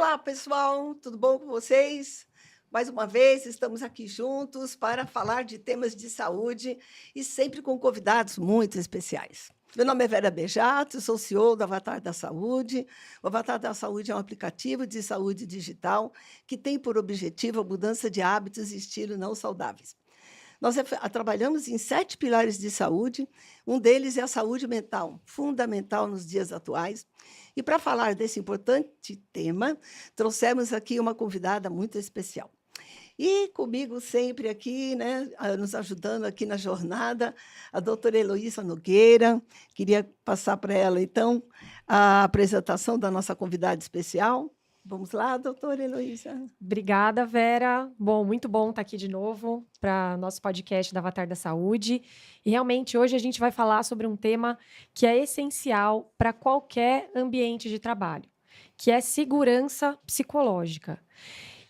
Olá, pessoal, tudo bom com vocês? Mais uma vez, estamos aqui juntos para falar de temas de saúde e sempre com convidados muito especiais. Meu nome é Vera Bejato, sou CEO do Avatar da Saúde. O Avatar da Saúde é um aplicativo de saúde digital que tem por objetivo a mudança de hábitos e estilo não saudáveis. Nós trabalhamos em 7 pilares de saúde, um deles é a saúde mental, fundamental nos dias atuais. E para falar desse importante tema, trouxemos aqui uma convidada muito especial. E comigo sempre aqui, né, nos ajudando aqui na jornada, a doutora Heloísa Nogueira. Queria passar para ela, então, a apresentação da nossa convidada especial. Vamos lá, doutora Heloísa. Obrigada, Vera. Bom, muito bom estar aqui de novo para nosso podcast da Avatar da Saúde. E realmente hoje a gente vai falar sobre um tema que é essencial para qualquer ambiente de trabalho, que é segurança psicológica.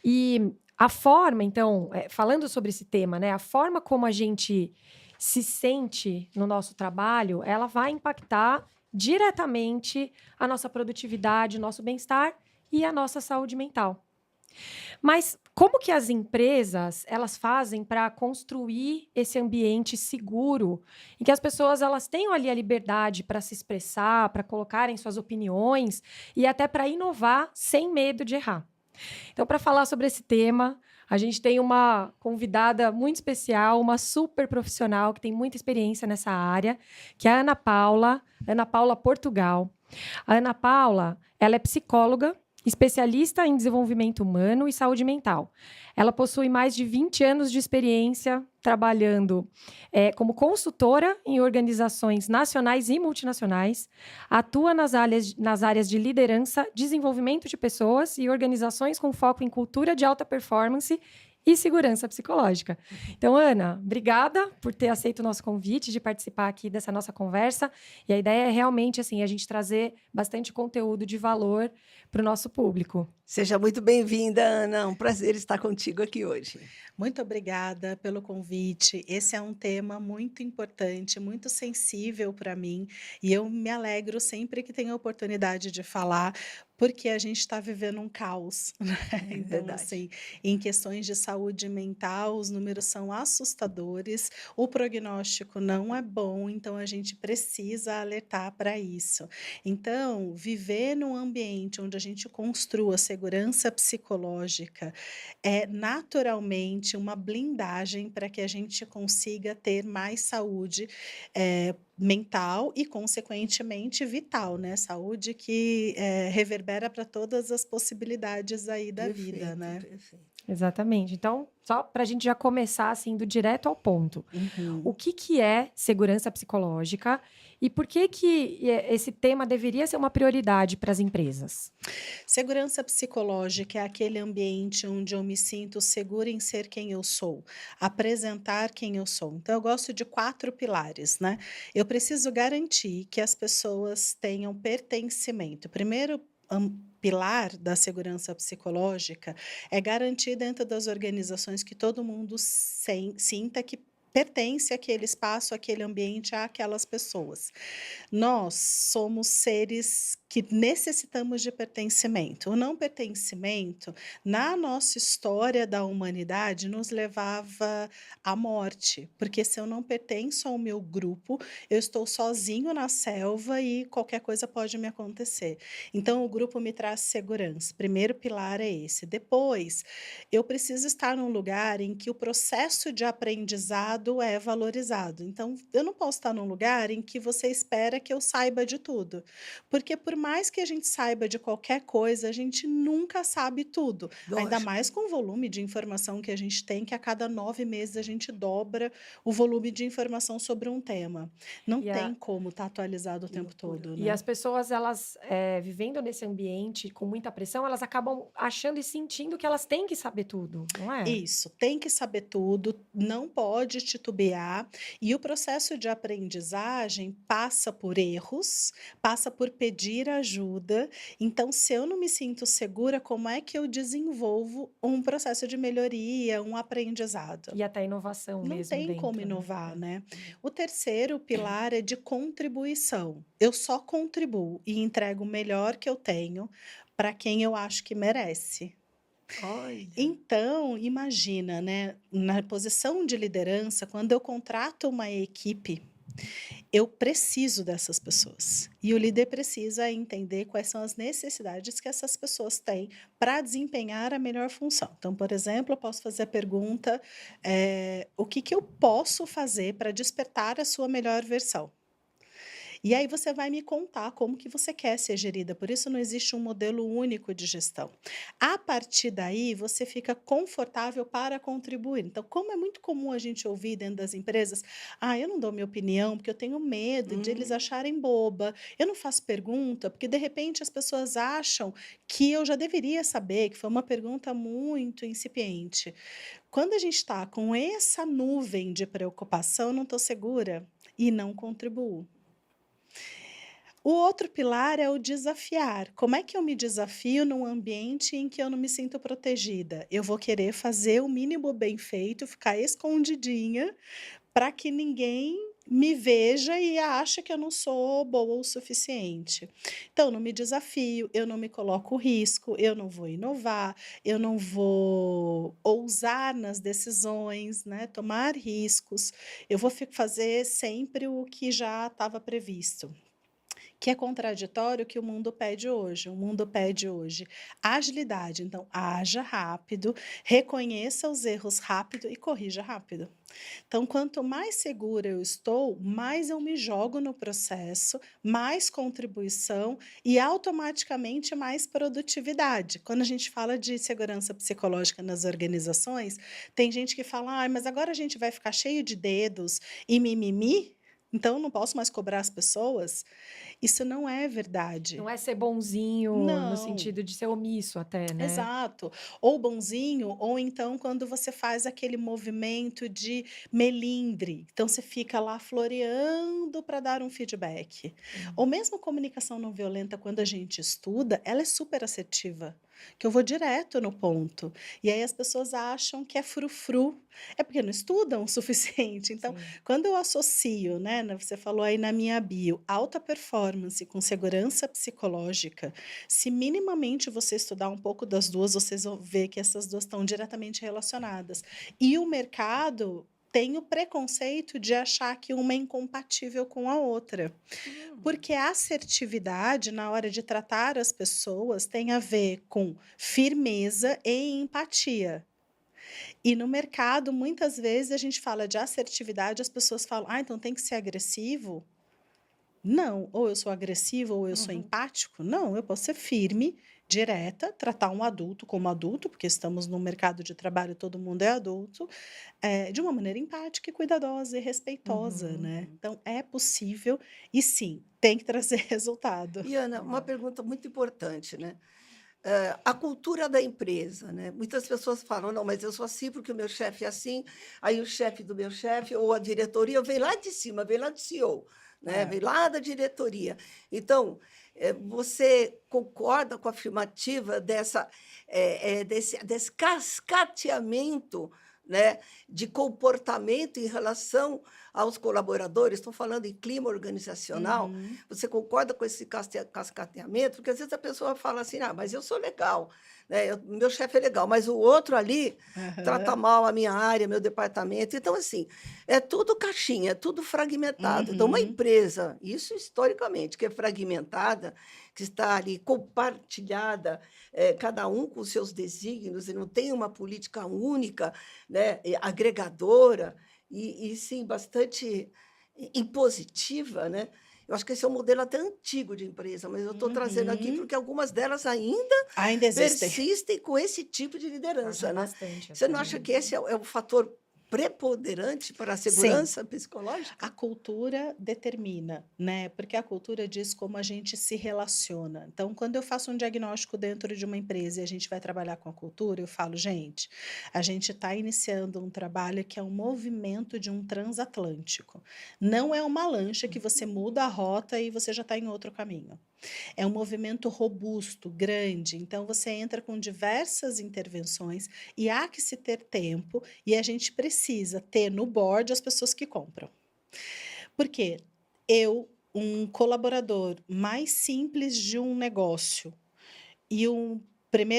E a forma, então, falando sobre esse tema, né, a forma como a gente se sente no nosso trabalho, ela vai impactar diretamente a nossa produtividade, o nosso bem-estar e a nossa saúde mental. Mas como que as empresas, elas fazem para construir esse ambiente seguro em que as pessoas elas tenham ali a liberdade para se expressar, para colocarem suas opiniões e até para inovar sem medo de errar? Então, para falar sobre esse tema, a gente tem uma convidada muito especial, uma super profissional que tem muita experiência nessa área, que é a Ana Paula Portugal. A Ana Paula, ela é psicóloga, especialista em desenvolvimento humano e saúde mental. Ela possui mais de 20 anos de experiência trabalhando como consultora em organizações nacionais e multinacionais, atua nas áreas de liderança, desenvolvimento de pessoas e organizações com foco em cultura de alta performance e segurança psicológica. Então, Ana, obrigada por ter aceito o nosso convite de participar aqui dessa nossa conversa. E a ideia é realmente assim, a gente trazer bastante conteúdo de valor para o nosso público. Seja muito bem-vinda, Ana. Um prazer estar contigo aqui hoje. Muito obrigada pelo convite. Esse é um tema muito importante, muito sensível para mim, e eu me alegro sempre que tenho a oportunidade de falar, porque a gente está vivendo um caos, né? É Então, verdade. assim, em questões de saúde mental, os números são assustadores, o prognóstico não é bom, então a gente precisa alertar para isso. Então, viver num ambiente onde a gente construa segurança psicológica é naturalmente uma blindagem para que a gente consiga ter mais saúde, mental e, consequentemente, vital, né, saúde que, reverbera para todas as possibilidades aí da vida, Perfeito, né. perfeito. Exatamente. Então, só para a gente já começar assim do direto ao ponto. O Uhum. que é segurança psicológica e por que esse tema deveria ser uma prioridade para as empresas? Segurança psicológica é aquele ambiente onde eu me sinto segura em ser quem eu sou, apresentar quem eu sou. Então eu gosto de 4 pilares, né. Eu preciso garantir que as pessoas tenham pertencimento. Primeiro pilar da segurança psicológica é garantir dentro das organizações que todo mundo sinta que pertence àquele espaço, àquele ambiente, àquelas pessoas. Nós somos seres que necessitamos de pertencimento. O não pertencimento, na nossa história da humanidade, nos levava à morte, porque se eu não pertenço ao meu grupo, eu estou sozinho na selva e qualquer coisa pode me acontecer. Então, o grupo me traz segurança. Primeiro pilar é esse. Depois, eu preciso estar num lugar em que o processo de aprendizado é valorizado. Então, eu não posso estar num lugar em que você espera que eu saiba de tudo, porque por mais que a gente saiba de qualquer coisa, a gente nunca sabe tudo, ainda Lógico. mais com o volume de informação que a gente tem, que a cada 9 meses a gente dobra o volume de informação sobre um tema. Não E, a, tem como estar atualizado o Que tempo loucura. todo, e né. as pessoas, elas vivendo nesse ambiente com muita pressão, elas acabam achando e sentindo que elas têm que saber tudo, não é? Isso, tem que saber tudo, não pode titubear, e o processo de aprendizagem passa por erros, passa por pedir ajuda. Então, se eu não me sinto segura, como é que eu desenvolvo um processo de melhoria, um aprendizado? E até inovação Não mesmo tem como dentro, né? inovar, né? É. O terceiro pilar é de contribuição. Eu só contribuo e entrego o melhor que eu tenho para quem eu acho que merece. Olha. Então, imagina, né, na posição de liderança, quando eu contrato uma equipe, eu preciso dessas pessoas. E o líder precisa entender quais são as necessidades que essas pessoas têm para desempenhar a melhor função. Então, por exemplo, eu posso fazer a pergunta: o que que eu posso fazer para despertar a sua melhor versão? E aí você vai me contar como que você quer ser gerida, por isso não existe um modelo único de gestão. A partir daí, você fica confortável para contribuir. Então, como é muito comum a gente ouvir dentro das empresas: "Ah, eu não dou minha opinião, porque eu tenho medo de eles Hum, acharem boba. Eu não faço pergunta, porque de repente as pessoas acham que eu já deveria saber, que foi uma pergunta muito incipiente". Quando a gente está com essa nuvem de preocupação, eu não estou segura e não contribuo. O outro pilar é o desafiar. Como é que eu me desafio num ambiente em que eu não me sinto protegida? Eu vou querer fazer o mínimo bem feito, ficar escondidinha, para que ninguém me veja e ache que eu não sou boa o suficiente. Então, eu não me desafio, eu não me coloco risco, eu não vou inovar, eu não vou ousar nas decisões, né, tomar riscos. Eu vou fazer sempre o que já estava previsto. Que é contraditório o que o mundo pede hoje. O mundo pede hoje agilidade, então haja rápido, reconheça os erros rápido e corrija rápido. Então, quanto mais segura eu estou, mais eu me jogo no processo, mais contribuição e automaticamente mais produtividade. Quando a gente fala de segurança psicológica nas organizações, tem gente que fala: "Ah, mas agora a gente vai ficar cheio de dedos e mimimi, então eu não posso mais cobrar as pessoas". Isso não é verdade. Não é ser bonzinho no Não. sentido de ser omisso até, né? Exato. Ou bonzinho, ou então quando você faz aquele movimento de melindre. Então você fica lá floreando para dar um feedback. Sim. Ou mesmo comunicação não violenta, quando a gente estuda, ela é super assertiva, que eu vou direto no ponto. E aí as pessoas acham que é frufru. É porque não estudam o suficiente. Então, Sim. quando eu associo, né, você falou aí na minha bio, alta performance com segurança psicológica, se minimamente você estudar um pouco das duas, vocês vão ver que essas duas estão diretamente relacionadas. E o mercado tem o preconceito de achar que uma é incompatível com a outra, hum. porque a assertividade na hora de tratar as pessoas tem a ver com firmeza e empatia. E no mercado, muitas vezes a gente fala de assertividade, as pessoas falam: "Ah, então tem que ser agressivo?". Não, ou eu sou agressivo ou eu sou Uhum. empático. Não, eu posso ser firme, direta, tratar um adulto como adulto, porque estamos no mercado de trabalho, todo mundo é adulto, de uma maneira empática e cuidadosa e respeitosa, Uhum. né. Então é possível e sim, tem que trazer resultado. E Ana, uma Legal. pergunta muito importante, né? A cultura da empresa, né? Muitas pessoas falam: "Não, mas eu sou assim porque o meu chefe é assim", aí o chefe do meu chefe ou a diretoria vem lá de cima, vem lá do CEO, né, É. vem lá da diretoria. Então, você concorda com a afirmativa desse cascateamento, né, de comportamento em relação aos colaboradores? Estou falando em clima organizacional. Uhum. Você concorda com esse cascateamento? Porque às vezes a pessoa fala assim: "Ah, mas eu sou legal, né, meu chefe é legal, mas o outro ali trata Aham. mal a minha área, meu departamento". Então, assim, é tudo caixinha, é tudo fragmentado. Então, uma Uhum. empresa, isso historicamente, que é fragmentada, que está ali compartilhada, cada um com os seus desígnios e não tem uma política única, né, agregadora e sim bastante impositiva, né. Eu acho que esse é um modelo até antigo de empresa, mas eu estou trazendo aqui Uhum. porque algumas delas ainda Ainda existem. persistem com esse tipo de Acho que liderança, né. bastante Você até, não acha né? que esse é o fator preponderante para a Sim. segurança psicológica? A cultura determina, né? Porque a cultura diz como a gente se relaciona. Então, quando eu faço um diagnóstico dentro de uma empresa e a gente vai trabalhar com a cultura, eu falo, gente, a gente está iniciando um trabalho que é um movimento de um transatlântico. Não é uma lancha que você muda a rota e você já está em outro caminho. É um movimento robusto, grande, então você entra com diversas intervenções e há que se ter tempo e a gente precisa ter no board as pessoas que compram. Porque um colaborador mais simples de um negócio e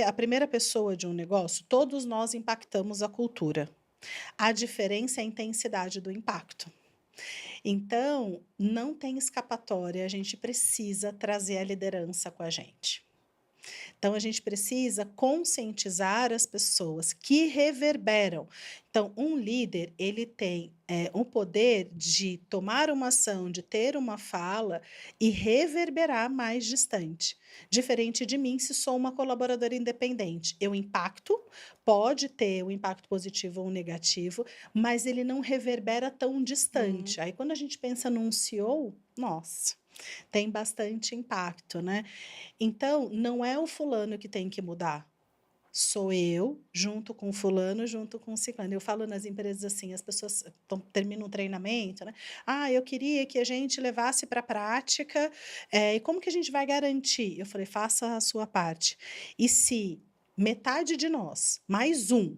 a primeira pessoa de um negócio, todos nós impactamos a cultura. A diferença é a intensidade do impacto. Então, não tem escapatória, a gente precisa trazer a liderança com a gente. Então, a gente precisa conscientizar as pessoas que reverberam. Então, um líder, ele tem um poder de tomar uma ação, de ter uma fala e reverberar mais distante. Diferente de mim, se sou uma colaboradora independente. Eu impacto, pode ter um impacto positivo ou negativo, mas ele não reverbera tão distante. Aí, quando a gente pensa num CEO, nossa, tem bastante impacto, né? Então, não é o fulano que tem que mudar. Sou eu, junto com o fulano, junto com o ciclano. Eu falo nas empresas assim, as pessoas terminam um treinamento, né? Ah, eu queria que a gente levasse para a prática, e como que a gente vai garantir? Eu falei, faça a sua parte. E se metade de nós, mais um,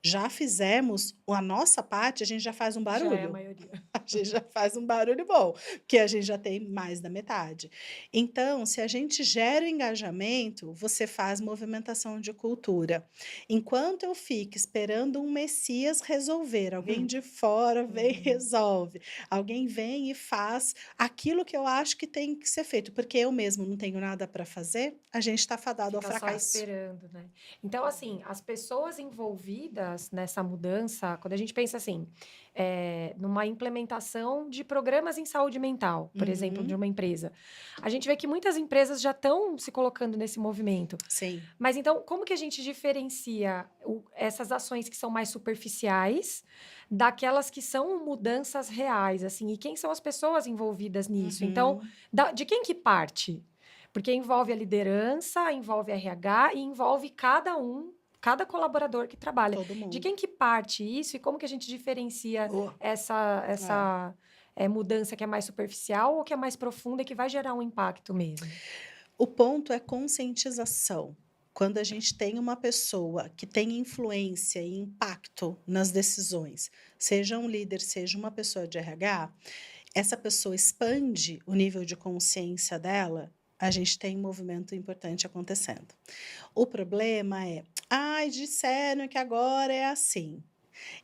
já fizemos a nossa parte, a gente já faz um Já é a barulho. maioria. A gente já faz um barulho bom, porque a gente já tem mais da metade. Então, se a gente gera o engajamento, você faz movimentação de cultura. Enquanto eu fico esperando um Messias resolver, alguém de fora vem e resolve, alguém vem e faz aquilo que eu acho que tem que ser feito, porque eu mesmo não tenho nada para fazer, a gente está fadado ao Fica só fracasso. esperando, né? Então, assim, as pessoas envolvidas nessa mudança, quando a gente pensa assim, numa implementação de programas em saúde mental, por exemplo, de uma empresa, a gente vê que muitas empresas já estão se colocando nesse movimento. Sim. Mas então, como que a gente diferencia essas ações que são mais superficiais daquelas que são mudanças reais, assim? E quem são as pessoas envolvidas nisso? Então, de quem que parte? Porque envolve a liderança, envolve a RH e envolve cada colaborador que trabalha. Todo mundo. De quem que parte isso e como que a gente diferencia Boa. essa mudança que é mais superficial ou que é mais profunda e que vai gerar um impacto mesmo? O ponto é conscientização. Quando a gente tem uma pessoa que tem influência e impacto nas decisões, seja um líder, seja uma pessoa de RH, essa pessoa expande o nível de consciência dela, a gente tem um movimento importante acontecendo. O problema é, disseram que agora é assim.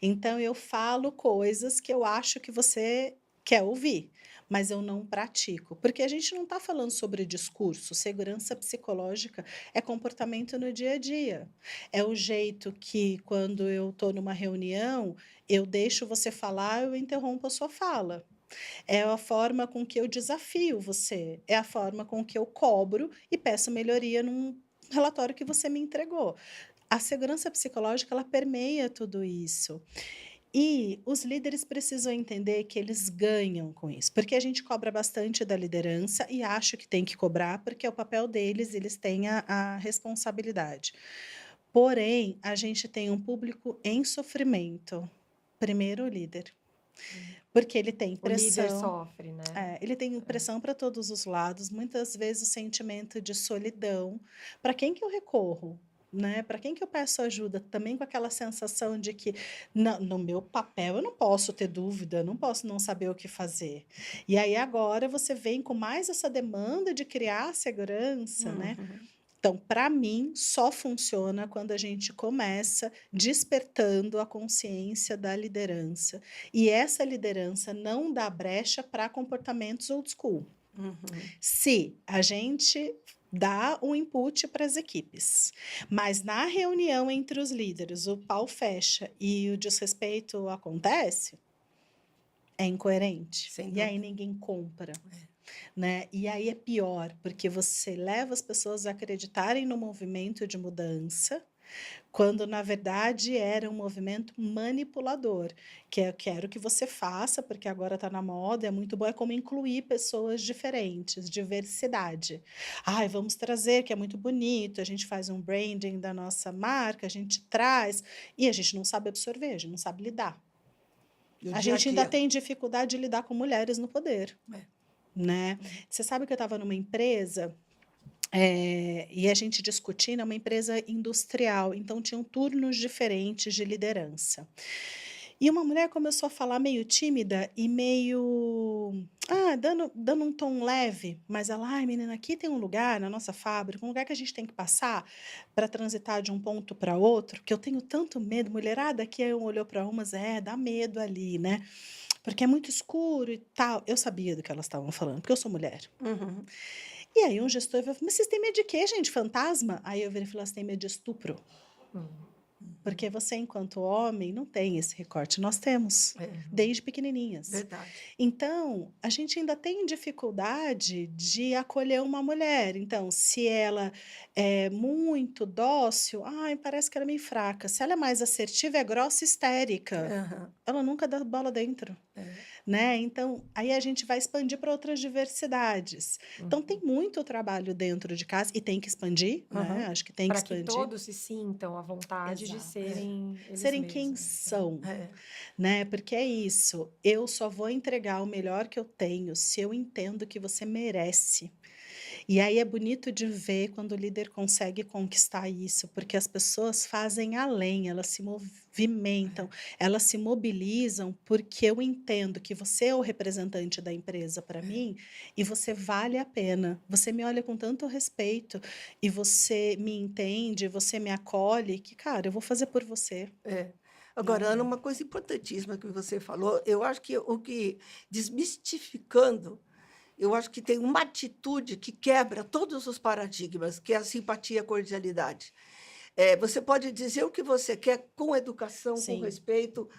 Então eu falo coisas que eu acho que você quer ouvir, mas eu não pratico, porque a gente não está falando sobre discurso. Segurança psicológica é comportamento no dia a dia. É o jeito que, quando eu estou numa reunião, eu deixo você falar, eu interrompo a sua fala. É a forma com que eu desafio você, é a forma com que eu cobro e peço melhoria num relatório que você me entregou. A segurança psicológica, ela permeia tudo isso. E os líderes precisam entender que eles ganham com isso, porque a gente cobra bastante da liderança e acho que tem que cobrar, porque é o papel deles, eles têm a responsabilidade. Porém, a gente tem um público em sofrimento. Primeiro, o líder. Porque ele tem O líder pressão. sofre, né? Ele tem pressão para todos os lados, muitas vezes o sentimento de solidão. Para quem que eu recorro? Né? Para quem que eu peço ajuda? Também com aquela sensação de que no meu papel eu não posso ter dúvida, não posso não saber o que fazer. E aí agora você vem com mais essa demanda de criar segurança, né? Então, para mim, só funciona quando a gente começa despertando a consciência da liderança. E essa liderança não dá brecha para comportamentos old school. Se a gente dá um input para as equipes, mas na reunião entre os líderes o pau fecha e o desrespeito acontece, é incoerente. Sem E aí dúvida. ninguém compra. Né? E aí é pior, porque você leva as pessoas a acreditarem no movimento de mudança quando na verdade era um movimento manipulador, que eu quero que você faça, porque agora está na moda, é muito bom, é como incluir pessoas diferentes, diversidade. Ai, vamos trazer, que é muito bonito, a gente faz um branding da nossa marca, a gente traz, e a gente não sabe absorver, a gente não sabe lidar. No A dia gente ainda dia. tem dificuldade de lidar com mulheres no poder, É. né? Você sabe que eu estava numa empresa e a gente discutindo, é uma empresa industrial, então tinham turnos diferentes de liderança. E uma mulher começou a falar meio tímida e meio, dando um tom leve, mas ela, ai, menina, aqui tem um lugar na nossa fábrica, um lugar que a gente tem que passar para transitar de um ponto para outro, que eu tenho tanto medo, mulherada, que um olhou para umas, dá medo ali, né? Porque é muito escuro e tal. Eu sabia do que elas estavam falando, porque eu sou mulher. Uhum. E aí um gestor falou, mas vocês têm medo de quê, gente? Fantasma? Aí eu virei e falei, vocês têm medo de estupro? Porque você, enquanto homem, não tem esse recorte. Nós temos, desde pequenininhas. Verdade. Então, a gente ainda tem dificuldade de acolher uma mulher. Então, se ela é muito dócil, ai, parece que ela é meio fraca. Se ela é mais assertiva, é grossa, histérica. Aham. Ela nunca dá bola dentro. É. Né? Então, aí a gente vai expandir para outras diversidades. Então, tem muito trabalho dentro de casa e tem que expandir, né? Acho que tem que Para que expandir. todos se sintam à vontade de Exato. serem eles Serem quem mesmos. são, É. né? Porque é isso. Eu só vou entregar o melhor que eu tenho se eu entendo que você merece. E aí é bonito de ver quando o líder consegue conquistar isso, porque as pessoas fazem além, elas se movimentam, elas se mobilizam, porque eu entendo que você é o representante da empresa para mim e você vale a pena. Você me olha com tanto respeito e você me entende, você me acolhe, que, cara, eu vou fazer por você. É. Agora, Ana, uma coisa importantíssima que você falou, eu acho que o que, desmistificando, eu acho que tem uma atitude que quebra todos os paradigmas, que é a simpatia e a cordialidade. Você pode dizer o que você quer com educação, com Sim. respeito,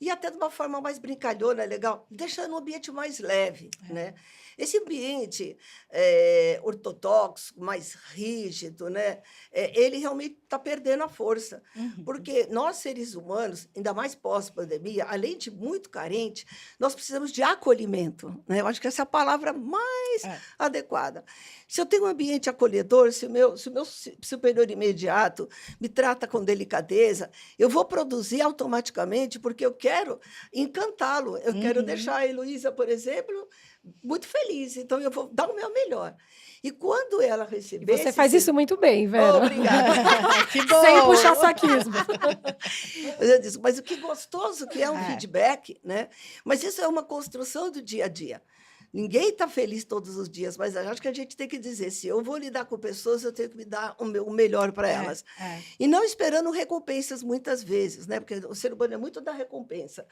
e até de uma forma mais brincalhona, legal, deixando o ambiente mais leve, né? Esse ambiente ortodoxo, mais rígido, né? Ele realmente está perdendo a força, porque nós, seres humanos, ainda mais pós-pandemia, além de muito carente, nós precisamos de acolhimento, né? Eu acho que essa é a palavra mais adequada. Se eu tenho um ambiente acolhedor, se o meu superior imediato me trata com delicadeza, eu vou produzir automaticamente, porque eu quero encantá-lo. Eu quero deixar a Heloísa, por exemplo, muito feliz. Então, eu vou dar o meu melhor. E quando ela E receber... você faz isso muito bem, Vera. Obrigada. Que bom! Sem puxar saquismo. Mas o que gostoso que é um feedback, né? Mas isso é uma construção do dia a dia. Ninguém está feliz todos os dias, mas eu acho que a gente tem que dizer, se eu vou lidar com pessoas, eu tenho que me dar o melhor para elas. E não esperando recompensas muitas vezes, né? Porque o ser humano é muito da recompensa.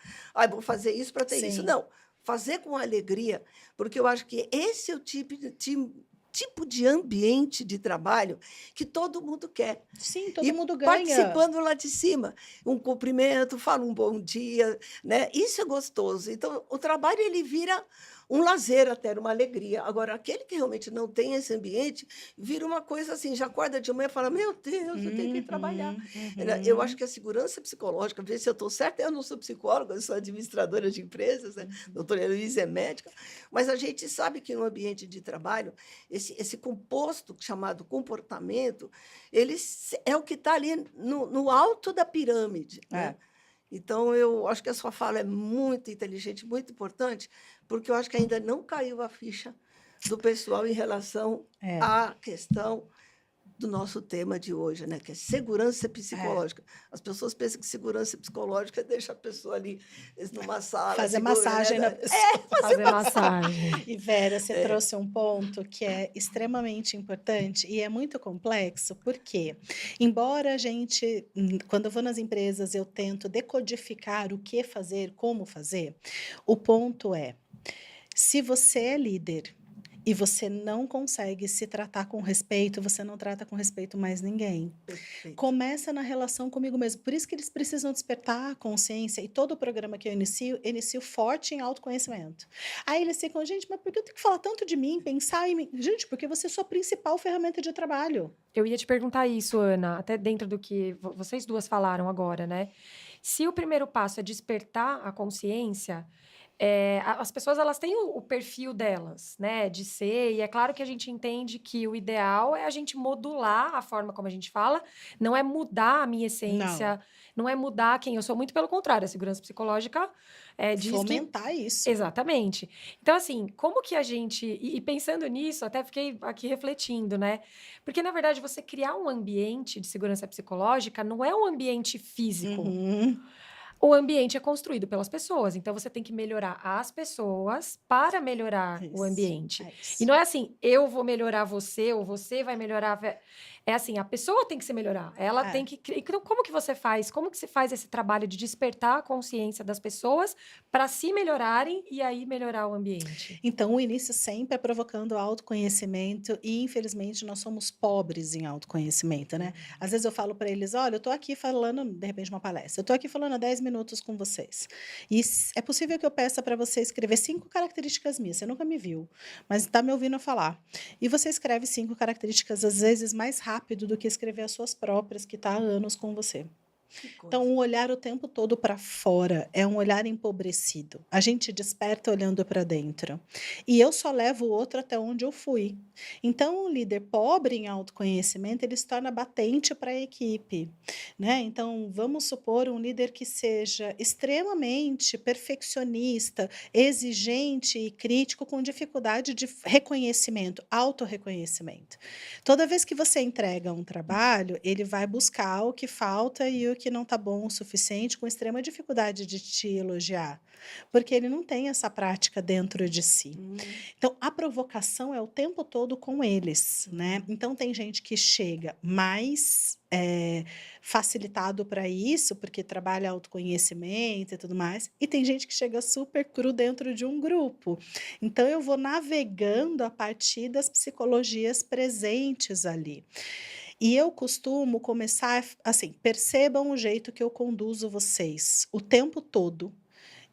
Vou fazer isso para ter isso. Não, fazer com alegria, porque eu acho que esse é o tipo de ambiente de trabalho que todo mundo quer. Sim, todo mundo ganha. Participando lá de cima, um cumprimento, fala um bom dia, né? Isso é gostoso. Então, o trabalho ele vira um lazer até, uma alegria. Agora, aquele que realmente não tem esse ambiente, vira uma coisa assim, já acorda de manhã e fala, meu Deus, eu tenho que ir trabalhar. Eu acho que a segurança psicológica, ver se eu estou certa, eu não sou psicóloga, eu sou administradora de empresas, né? Doutora Heloísa é médica, mas a gente sabe que no ambiente de trabalho, esse composto chamado comportamento, ele é o que está ali no alto da pirâmide, né? Então, eu acho que a sua fala é muito inteligente, muito importante, porque eu acho que ainda não caiu a ficha do pessoal em relação à questão do nosso tema de hoje, né? Que é segurança psicológica. As pessoas pensam que segurança psicológica deixa a pessoa ali numa sala... Fazer massagem na pessoa. Fazer massagem. E, Vera, você trouxe um ponto que é extremamente importante e é muito complexo, porque, embora a gente, quando eu vou nas empresas, eu tento decodificar o que fazer, como fazer, o ponto é, se você é líder e você não consegue se tratar com respeito, você não trata com respeito mais ninguém. Perfeito. Começa na relação comigo mesmo. Por isso que eles precisam despertar a consciência. E todo o programa que eu inicio forte em autoconhecimento. Aí eles ficam, gente, mas por que eu tenho que falar tanto de mim, pensar em mim? Gente, porque você é sua principal ferramenta de trabalho. Eu ia te perguntar isso, Ana, até dentro do que vocês duas falaram agora, né? Se o primeiro passo é despertar a consciência, as pessoas elas têm o perfil delas, né, de ser, e é claro que a gente entende que o ideal é a gente modular a forma como a gente fala, não é mudar a minha essência, não é mudar quem eu sou, muito pelo contrário, a segurança psicológica diz que Fomentar isso. exatamente. Então, assim, como que a gente. E pensando nisso, até fiquei aqui refletindo, né? Porque, na verdade, você criar um ambiente de segurança psicológica não é um ambiente físico. Uhum. O ambiente é construído pelas pessoas. Então, você tem que melhorar as pessoas para melhorar o Isso, ambiente. é E isso. não é assim, eu vou melhorar você ou você vai melhorar. É assim, a pessoa tem que se melhorar. Ela É. tem que. Então, como que você faz? Como que se faz esse trabalho de despertar a consciência das pessoas para se melhorarem e aí melhorar o ambiente? Então, o início sempre é provocando autoconhecimento e, infelizmente, nós somos pobres em autoconhecimento, né? Às vezes eu falo para eles, olha, eu estou aqui falando, de repente, uma palestra, eu estou aqui falando há 10 minutos com vocês. E é possível que eu peça para você escrever 5 características minhas, você nunca me viu, mas está me ouvindo falar. E você escreve 5 características, às vezes, mais rápido do que escrever as suas próprias, que está há anos com você. Que coisa. Então, um olhar o tempo todo para fora é um olhar empobrecido. A gente desperta olhando para dentro. E eu só levo o outro até onde eu fui. Então, um líder pobre em autoconhecimento, ele se torna batente para a equipe, né? Então, vamos supor um líder que seja extremamente perfeccionista, exigente e crítico, com dificuldade de reconhecimento, autorreconhecimento. Toda vez que você entrega um trabalho, ele vai buscar o que falta e o que não está bom o suficiente, com extrema dificuldade de te elogiar, porque ele não tem essa prática dentro de si. Então, a provocação é o tempo todo com eles, né? Então, tem gente que chega mais facilitado para isso, porque trabalha autoconhecimento e tudo mais, e tem gente que chega super cru dentro de um grupo. Então, eu vou navegando a partir das psicologias presentes ali. E eu costumo começar assim, percebam o jeito que eu conduzo vocês o tempo todo.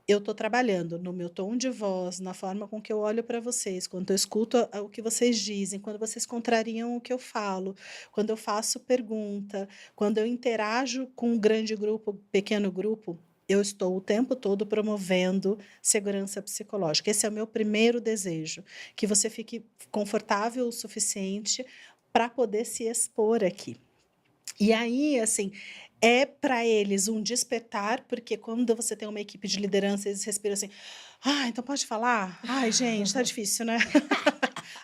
Eu estou trabalhando no meu tom de voz, na forma com que eu olho para vocês, quando eu escuto o que vocês dizem, quando vocês contrariam o que eu falo, quando eu faço pergunta, quando eu interajo com um grande grupo, pequeno grupo, eu estou o tempo todo promovendo segurança psicológica. Esse é o meu primeiro desejo, que você fique confortável o suficiente para poder se expor aqui. E aí, assim, é para eles um despertar, porque quando você tem uma equipe de liderança, eles respiram assim, então pode falar? Ai, gente, tá difícil, né?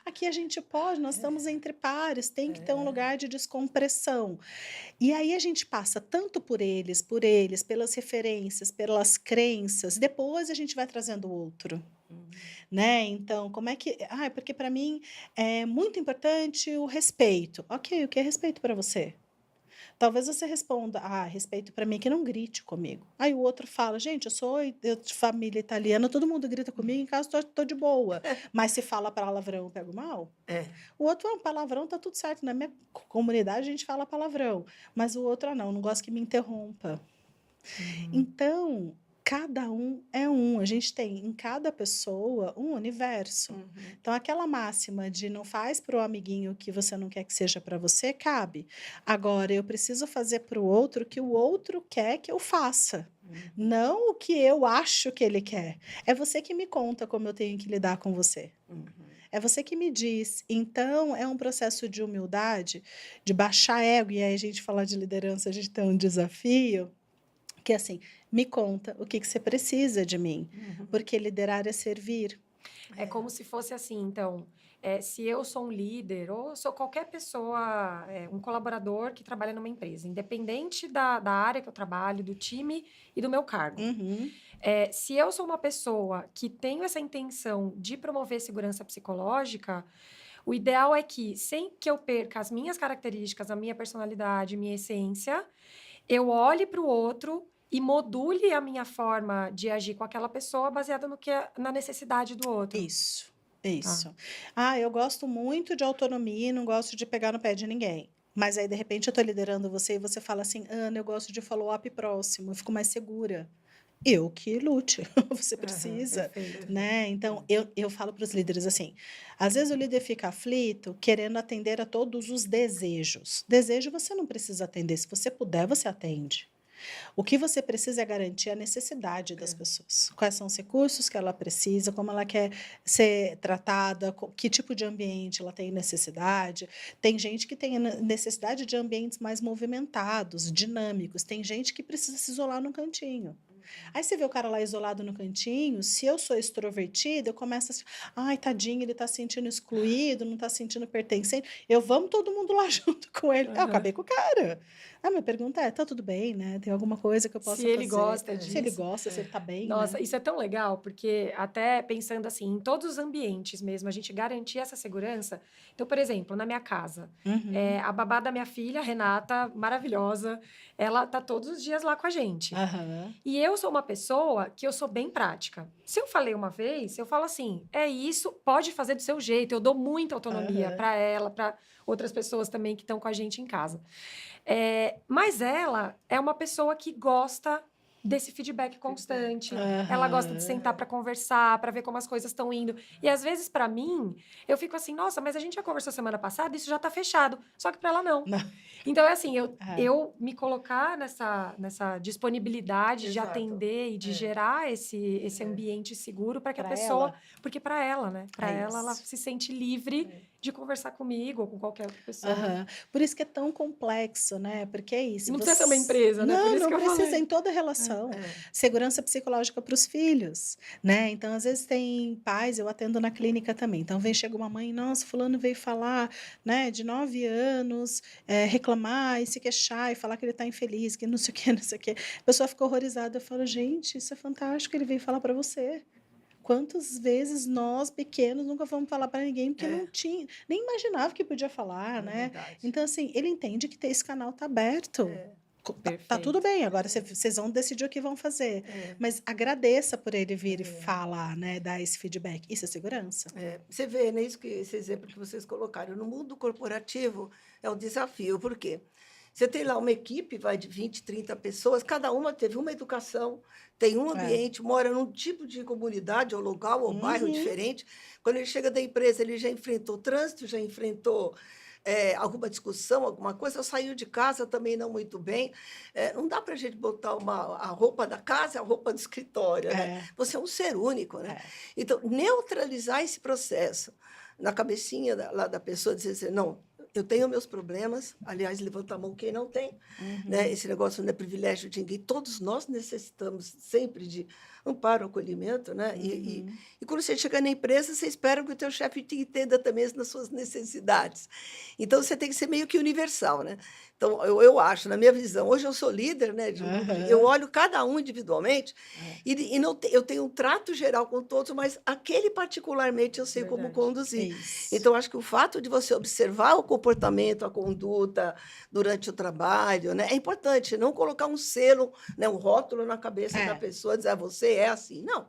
Aqui a gente pode, nós estamos entre pares, tem que ter um lugar de descompressão. E aí a gente passa tanto por eles, pelas referências, pelas crenças, depois a gente vai trazendo o outro. Né? Então, como é que. Porque para mim é muito importante o respeito. Ok, o que é respeito para você? Talvez você responda, respeito para mim que não grite comigo. Aí o outro fala, gente, eu de família italiana, todo mundo grita comigo, em casa estou de boa. Mas se fala palavrão, eu pego mal? O outro, palavrão tá tudo certo. Na minha comunidade a gente fala palavrão. Mas o outro, não gosto que me interrompa. Então, cada um é um. A gente tem em cada pessoa um universo. Então, aquela máxima de não faz para o amiguinho o que você não quer que seja para você, cabe. Agora, eu preciso fazer para o outro o que o outro quer que eu faça. Não o que eu acho que ele quer. É você que me conta como eu tenho que lidar com você. É você que me diz. Então, é um processo de humildade, de baixar ego. E aí, a gente falar de liderança, a gente tem um desafio que assim, me conta o que você precisa de mim, porque liderar é servir. É como se fosse assim, então, se eu sou um líder ou sou qualquer pessoa, um colaborador que trabalha numa empresa, independente da área que eu trabalho, do time e do meu cargo. Se eu sou uma pessoa que tenho essa intenção de promover segurança psicológica, o ideal é que, sem que eu perca as minhas características, a minha personalidade, minha essência, eu olhe para o outro e module a minha forma de agir com aquela pessoa baseada no que na necessidade do outro. Isso. Isso. Ah, eu gosto muito de autonomia e não gosto de pegar no pé de ninguém. Mas aí, de repente, eu estou liderando você e você fala assim, Ana, eu gosto de follow-up próximo, eu fico mais segura. Eu que lute, você Aham, precisa, perfeito. né? Então, eu falo para os líderes assim, às vezes o líder fica aflito querendo atender a todos os desejos. Desejo você não precisa atender, se você puder, você atende. O que você precisa é garantir a necessidade das pessoas. Quais são os recursos que ela precisa, como ela quer ser tratada, que tipo de ambiente ela tem necessidade. Tem gente que tem necessidade de ambientes mais movimentados, dinâmicos. Tem gente que precisa se isolar num cantinho. Aí você vê o cara lá isolado no cantinho, se eu sou extrovertida, eu começo assim, ai, tadinho, ele está se sentindo excluído, não está se sentindo pertencente. Vamos todo mundo lá junto com ele. Eu acabei com o cara. A minha pergunta é, tá tudo bem, né? Tem alguma coisa que eu Se possa ele fazer? gosta Se ele disso. gosta, se ele tá bem, Nossa, né? isso é tão legal, porque até pensando assim, em todos os ambientes mesmo, a gente garantir essa segurança. Então, por exemplo, na minha casa, Uhum. a babá da minha filha, Renata, maravilhosa, ela tá todos os dias lá com a gente. Aham. E eu sou uma pessoa que eu sou bem prática. Se eu falei uma vez, eu falo assim, é isso, pode fazer do seu jeito. Eu dou muita autonomia Aham. para ela, para outras pessoas também que estão com a gente em casa. Mas ela é uma pessoa que gosta desse feedback constante. Ela gosta de Aham. sentar para conversar, para ver como as coisas estão indo. E às vezes, para mim, eu fico assim, nossa, mas a gente já conversou semana passada, isso já está fechado. Só que para ela não. Não. Então, é assim, É. eu me colocar nessa disponibilidade de Exato. atender e de gerar esse ambiente seguro para que a Pra pessoa. ela. Porque para ela, né? Para É ela isso. se sente livre de conversar comigo ou com qualquer outra pessoa. Aham. Por isso que é tão complexo, né? Porque é E isso. não precisa ser uma empresa, né? Por Não, isso não que eu precisa falei. em toda relação. Segurança psicológica para os filhos, né? Então, às vezes tem pais, eu atendo na clínica também. Então, chega uma mãe, nossa, fulano veio falar, né, de 9 anos, reclamar e se queixar e falar que ele está infeliz, que não sei o quê, não sei o quê. A pessoa fica horrorizada. Eu falo, gente, isso é fantástico, ele veio falar para você. Quantas vezes nós, pequenos, nunca fomos falar para ninguém porque não tinha, nem imaginava que podia falar, né? verdade. Então, assim, ele entende que esse canal está aberto. Tá tudo Perfeito. bem, agora vocês vão decidir o que vão fazer. Mas agradeça por ele vir e falar, né? Dar esse feedback. Isso é segurança. Você vê, né, esse exemplo que vocês colocaram. No mundo corporativo é um desafio, por quê? Você tem lá uma equipe, vai de 20, 30 pessoas, cada uma teve uma educação, tem um ambiente, mora num tipo de comunidade, ou local, ou bairro Uhum. diferente. Quando ele chega da empresa, ele já enfrentou trânsito, já enfrentou alguma discussão, alguma coisa, saiu de casa também não muito bem. Não dá para a gente botar a roupa da casa e a roupa do escritório, né? Você é um ser único, né? Então, neutralizar esse processo na cabecinha lá da pessoa, dizer assim, não, eu tenho meus problemas, aliás, levanta a mão quem não tem, né? Esse negócio não é privilégio de ninguém, todos nós necessitamos sempre de amparo, acolhimento, né? E quando você chega na empresa, você espera que o teu chefe te entenda também nas suas necessidades. Então, você tem que ser meio que universal, né? Então, eu acho, na minha visão, hoje eu sou líder, né, de um grupo, eu olho cada um individualmente e não eu tenho um trato geral com todos, mas aquele particularmente eu sei como conduzir. Então, acho que o fato de você observar o comportamento, a conduta durante o trabalho, né, é importante. Não colocar um selo, né, um rótulo na cabeça da pessoa, dizer, você é assim. Não.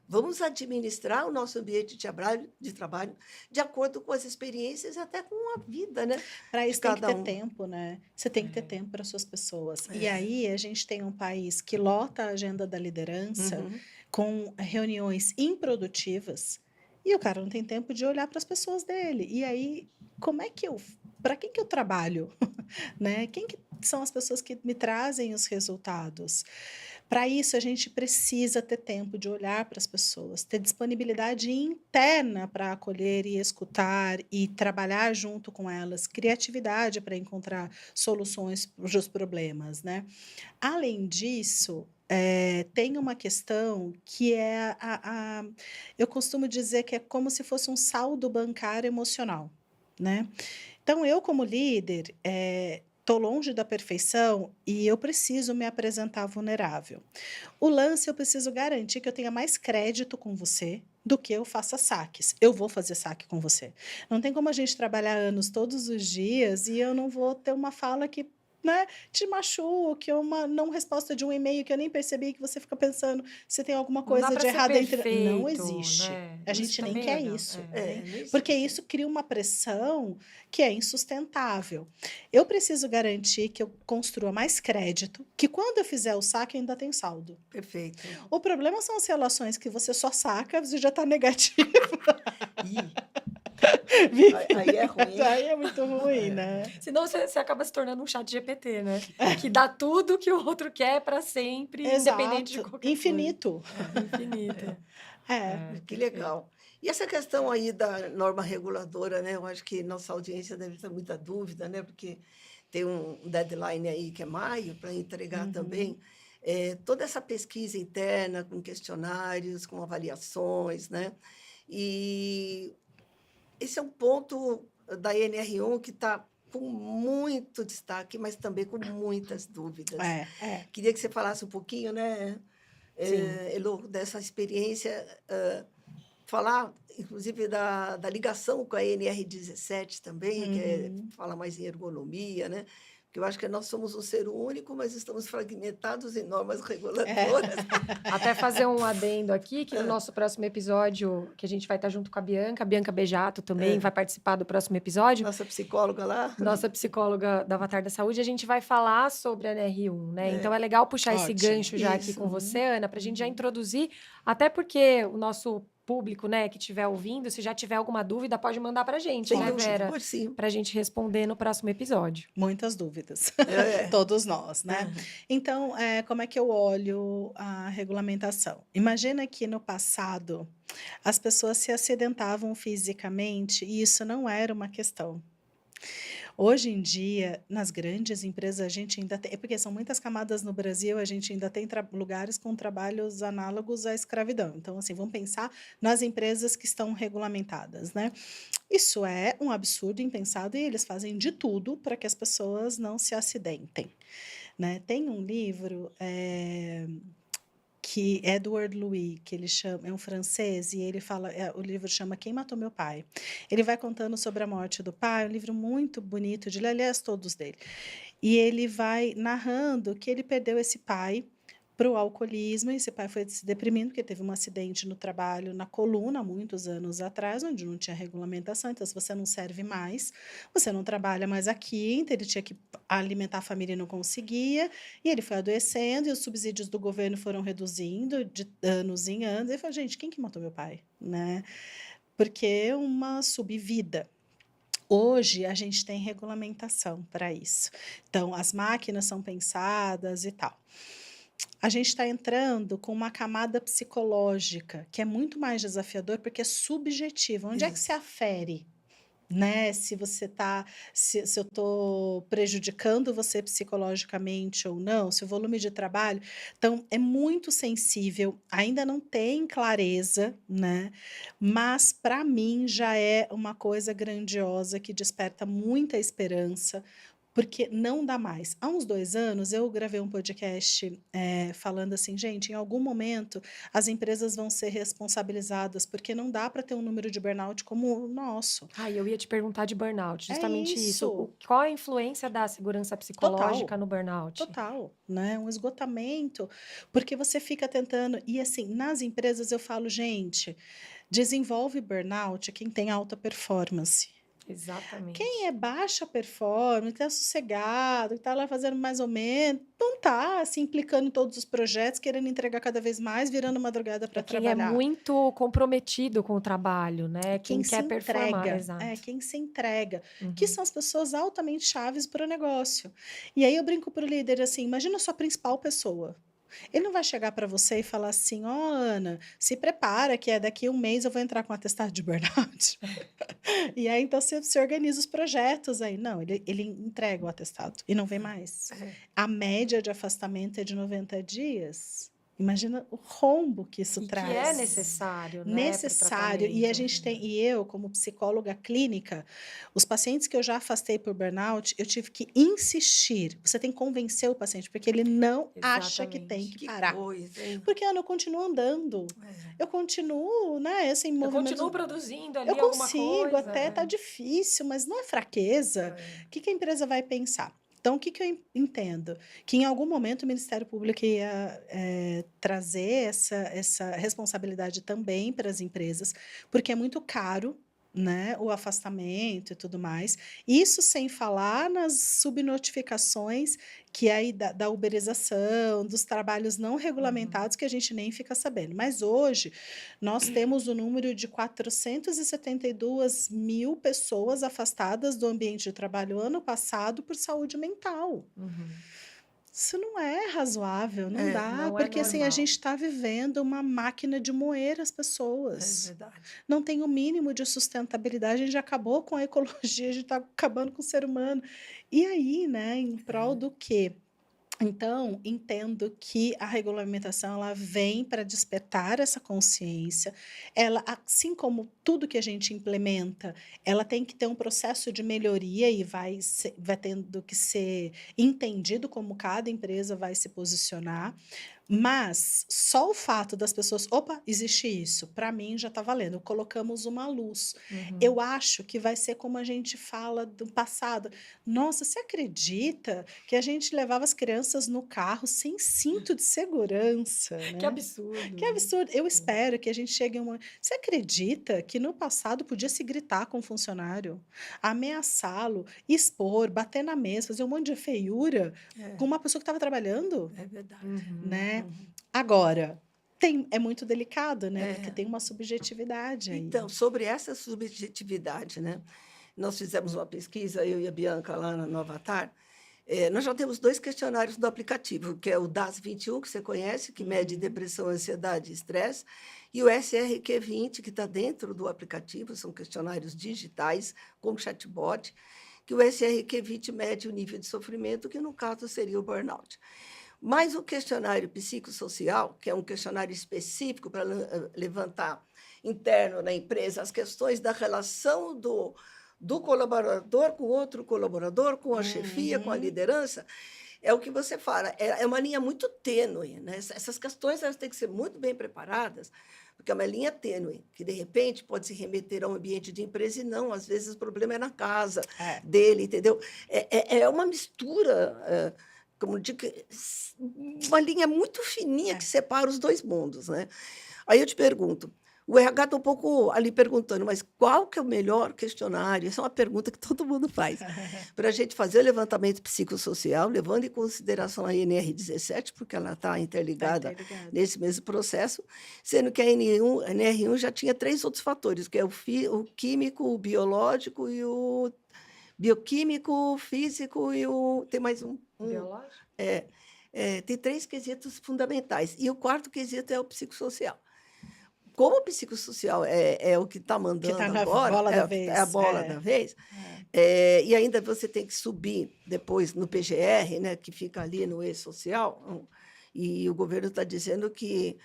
Vamos administrar o nosso ambiente de trabalho de acordo com as experiências e até com a vida, né? Para isso tem que ter um. tempo, né? Você tem que ter tempo para suas pessoas. E aí a gente tem um país que lota a agenda da liderança com reuniões improdutivas e o cara não tem tempo de olhar para as pessoas dele. E aí, para quem que eu trabalho, né? Quem que são as pessoas que me trazem os resultados? Para isso, a gente precisa ter tempo de olhar para as pessoas, ter disponibilidade interna para acolher e escutar e trabalhar junto com elas, criatividade para encontrar soluções para os problemas, né? Além disso, tem uma questão que é eu costumo dizer que é como se fosse um saldo bancário emocional, né? Então, eu, como líder, estou longe da perfeição e eu preciso me apresentar vulnerável. O lance, eu preciso garantir que eu tenha mais crédito com você do que eu faça saques. Eu vou fazer saque com você. Não tem como a gente trabalhar anos todos os dias e eu não vou ter uma fala que né, te machuque, ou uma não resposta de um e-mail que eu nem percebi, que você fica pensando se tem alguma Não dá coisa para de ser errado entre... Não perfeito, existe. né? A Isso gente nem também é quer legal. isso, né? Não Porque existe. isso cria uma pressão que é insustentável. Eu preciso garantir que eu construa mais crédito, que quando eu fizer o saque, eu ainda tenho saldo. Perfeito. O problema são as relações que você só saca, você já está negativo. Ih, Vive, aí é ruim, hein? aí é muito ruim, né? Senão você acaba se tornando um chat GPT, né? Que dá tudo que o outro quer para sempre, independente de Exato. qualquer Infinito. coisa. Infinito. É. Que Perfeito. legal. E essa questão aí da norma reguladora, né? Eu acho que nossa audiência deve ter muita dúvida, né? Porque tem um deadline aí que é maio para entregar Uhum. também toda essa pesquisa interna com questionários, com avaliações, né? E esse é um ponto da NR1 que está com muito destaque, mas também com muitas dúvidas. É. Queria que você falasse um pouquinho, né, Sim. Elô, dessa experiência, falar, inclusive, da ligação com a NR17 também, que Uhum. fala mais em ergonomia, né? Porque eu acho que nós somos um ser único, mas estamos fragmentados em normas reguladoras. Até fazer um adendo aqui, que no nosso próximo episódio, que a gente vai estar junto com a Bianca Bejato também vai participar do próximo episódio, Nossa psicóloga lá. nossa psicóloga da Avatar da Saúde, a gente vai falar sobre a NR1, né? Então é legal puxar esse Ótimo. gancho já aqui Isso. com você, Ana, para a gente já introduzir, até porque o nosso público, né, que estiver ouvindo, se já tiver alguma dúvida, pode mandar para a gente, Sem né, dúvida, Vera? pode sim. Para a gente responder no próximo episódio. Muitas dúvidas. É. Todos nós, né? Então, como é que eu olho a regulamentação? Imagina que no passado as pessoas se acidentavam fisicamente e isso não era uma questão. Hoje em dia, nas grandes empresas, a gente ainda tem, porque são muitas camadas no Brasil, a gente ainda tem lugares com trabalhos análogos à escravidão. Então, assim, vamos pensar nas empresas que estão regulamentadas, né? Isso é um absurdo impensado e eles fazem de tudo para que as pessoas não se acidentem, né? Tem um livro que Edward Louis, que ele chama, é um francês, e ele fala, o livro chama Quem Matou Meu Pai. Ele vai contando sobre a morte do pai, um livro muito bonito de ler, aliás, todos dele. E ele vai narrando que ele perdeu esse pai para o alcoolismo, e esse pai foi se deprimindo, porque teve um acidente no trabalho, na coluna, há muitos anos atrás, onde não tinha regulamentação, então se você não serve mais, você não trabalha mais aqui, então ele tinha que alimentar a família e não conseguia, e ele foi adoecendo, e os subsídios do governo foram reduzindo de anos em anos, e ele falou, gente, quem que matou meu pai? Né? Porque é uma subvida. Hoje, a gente tem regulamentação para isso. Então, as máquinas são pensadas e tal. A gente está entrando com uma camada psicológica, que é muito mais desafiador, porque é subjetivo. Onde é que se afere? Né? Se você tá, se eu estou prejudicando você psicologicamente ou não, se o volume de trabalho. Então, é muito sensível, ainda não tem clareza, né? Mas, para mim, já é uma coisa grandiosa que desperta muita esperança, porque não dá mais. Há uns 2 anos, eu gravei um podcast falando assim, gente, em algum momento as empresas vão ser responsabilizadas, porque não dá para ter um número de burnout como o nosso. Eu ia te perguntar de burnout, justamente isso. isso. Qual a influência da segurança psicológica no burnout? Total, né? Um esgotamento, porque você fica tentando. E assim, nas empresas eu falo, gente, desenvolve burnout quem tem alta performance. Exatamente. Quem é baixa performance, está sossegado, está lá fazendo mais ou menos, não está se implicando em todos os projetos, querendo entregar cada vez mais, virando madrugada para trabalhar. Quem é muito comprometido com o trabalho, né? Quem quer se performar, entrega, exato. quem se entrega, que são as pessoas altamente chaves para o negócio. E aí eu brinco para o líder assim, imagina a sua principal pessoa. Ele não vai chegar para você e falar assim, Ana, se prepara que daqui a um mês eu vou entrar com um atestado de burnout. E aí, então, você organiza os projetos aí. Não, ele entrega o atestado e não vem mais. A média de afastamento é de 90 dias. Imagina o rombo que isso traz. Que é necessário, né? Necessário. E a gente tem, e eu, como psicóloga clínica, os pacientes que eu já afastei por burnout, eu tive que insistir. Você tem que convencer o paciente, porque ele não acha que tem que parar. Porque eu continuo andando. Eu continuo, né? Assim, eu continuo produzindo ali alguma coisa. Eu consigo, até tá difícil, mas não é fraqueza. O que a empresa vai pensar? Então, o que eu entendo? Que em algum momento o Ministério Público ia trazer essa responsabilidade também para as empresas, porque é muito caro, né, o afastamento e tudo mais. Isso sem falar nas subnotificações que aí da uberização, dos trabalhos não regulamentados que a gente nem fica sabendo. Mas hoje nós temos o número de 472 mil pessoas afastadas do ambiente de trabalho ano passado por saúde mental. Isso não é razoável, não dá, não é porque assim, a normal. gente está vivendo uma máquina de moer as É pessoas. verdade. Não tem o mínimo de sustentabilidade, a gente já acabou com a ecologia, a gente está acabando com o ser humano. E aí, né, em prol do quê? Então, entendo que a regulamentação ela vem para despertar essa consciência. Ela, assim como tudo que a gente implementa, ela tem que ter um processo de melhoria e vai tendo que ser entendido como cada empresa vai se posicionar. Mas só o fato das pessoas, opa, existe isso, para mim já está valendo. Colocamos uma luz. Eu acho que vai ser como a gente fala do passado. Nossa, você acredita que a gente levava as crianças no carro sem cinto de segurança, Que né? absurdo. Que absurdo. Eu espero que a gente chegue a uma. Você acredita que no passado podia se gritar com o funcionário, ameaçá-lo, expor, bater na mesa, fazer um monte de feiura com uma pessoa que estava trabalhando? É verdade. Né? Agora, é muito delicado, né? Porque tem uma subjetividade aí. Então, sobre essa subjetividade, né? Nós fizemos uma pesquisa, eu e a Bianca, lá na Nova Avatar. Nós já temos 2 questionários do aplicativo, que é o DAS-21, que você conhece, que mede depressão, ansiedade e estresse, e o SRQ-20, que está dentro do aplicativo, são questionários digitais, com chatbot, que o SRQ-20 mede o nível de sofrimento, que no caso seria o burnout. Mas o questionário psicossocial, que é um questionário específico para levantar interno na empresa as questões da relação do colaborador com outro colaborador, com a chefia, com a liderança, é o que você fala, é uma linha muito tênue, né? Essas questões elas têm que ser muito bem preparadas, porque é uma linha tênue, que, de repente, pode se remeter a um ambiente de empresa e não, às vezes, o problema é na casa dele, entendeu? É uma mistura, como digo, uma linha muito fininha que separa os 2 mundos, né? Aí eu te pergunto, o RH está um pouco ali perguntando, mas qual que é o melhor questionário? Essa é uma pergunta que todo mundo faz. Para a gente fazer o levantamento psicossocial, levando em consideração a NR17, porque ela está interligada nesse mesmo processo, sendo que a NR1 já tinha 3 outros fatores, que é o químico, o biológico e o bioquímico, físico e o... Tem mais um. Biológico? Tem 3 quesitos fundamentais. E o 4º quesito é o psicossocial. Como o psicossocial é o que está mandando tá na agora, bola da é a vez, bola da vez, e ainda você tem que subir depois no PGR, né, que fica ali no e-social, e o governo está dizendo que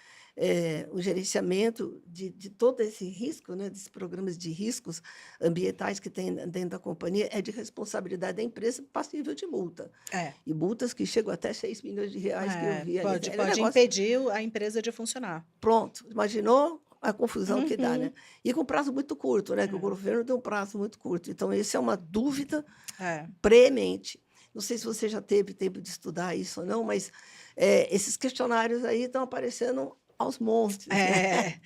o gerenciamento de todo esse risco, né, desses programas de riscos ambientais que tem dentro da companhia, é de responsabilidade da empresa passível de multa. E multas que chegam até 6 milhões de reais que eu vi ali. Pode impedir a empresa de funcionar. Pronto, imaginou a confusão que dá, né? E com prazo muito curto, né? Que o governo tem um prazo muito curto. Então, essa é uma dúvida premente. Não sei se você já teve tempo de estudar isso ou não, mas esses questionários aí estão aparecendo aos montes. Né?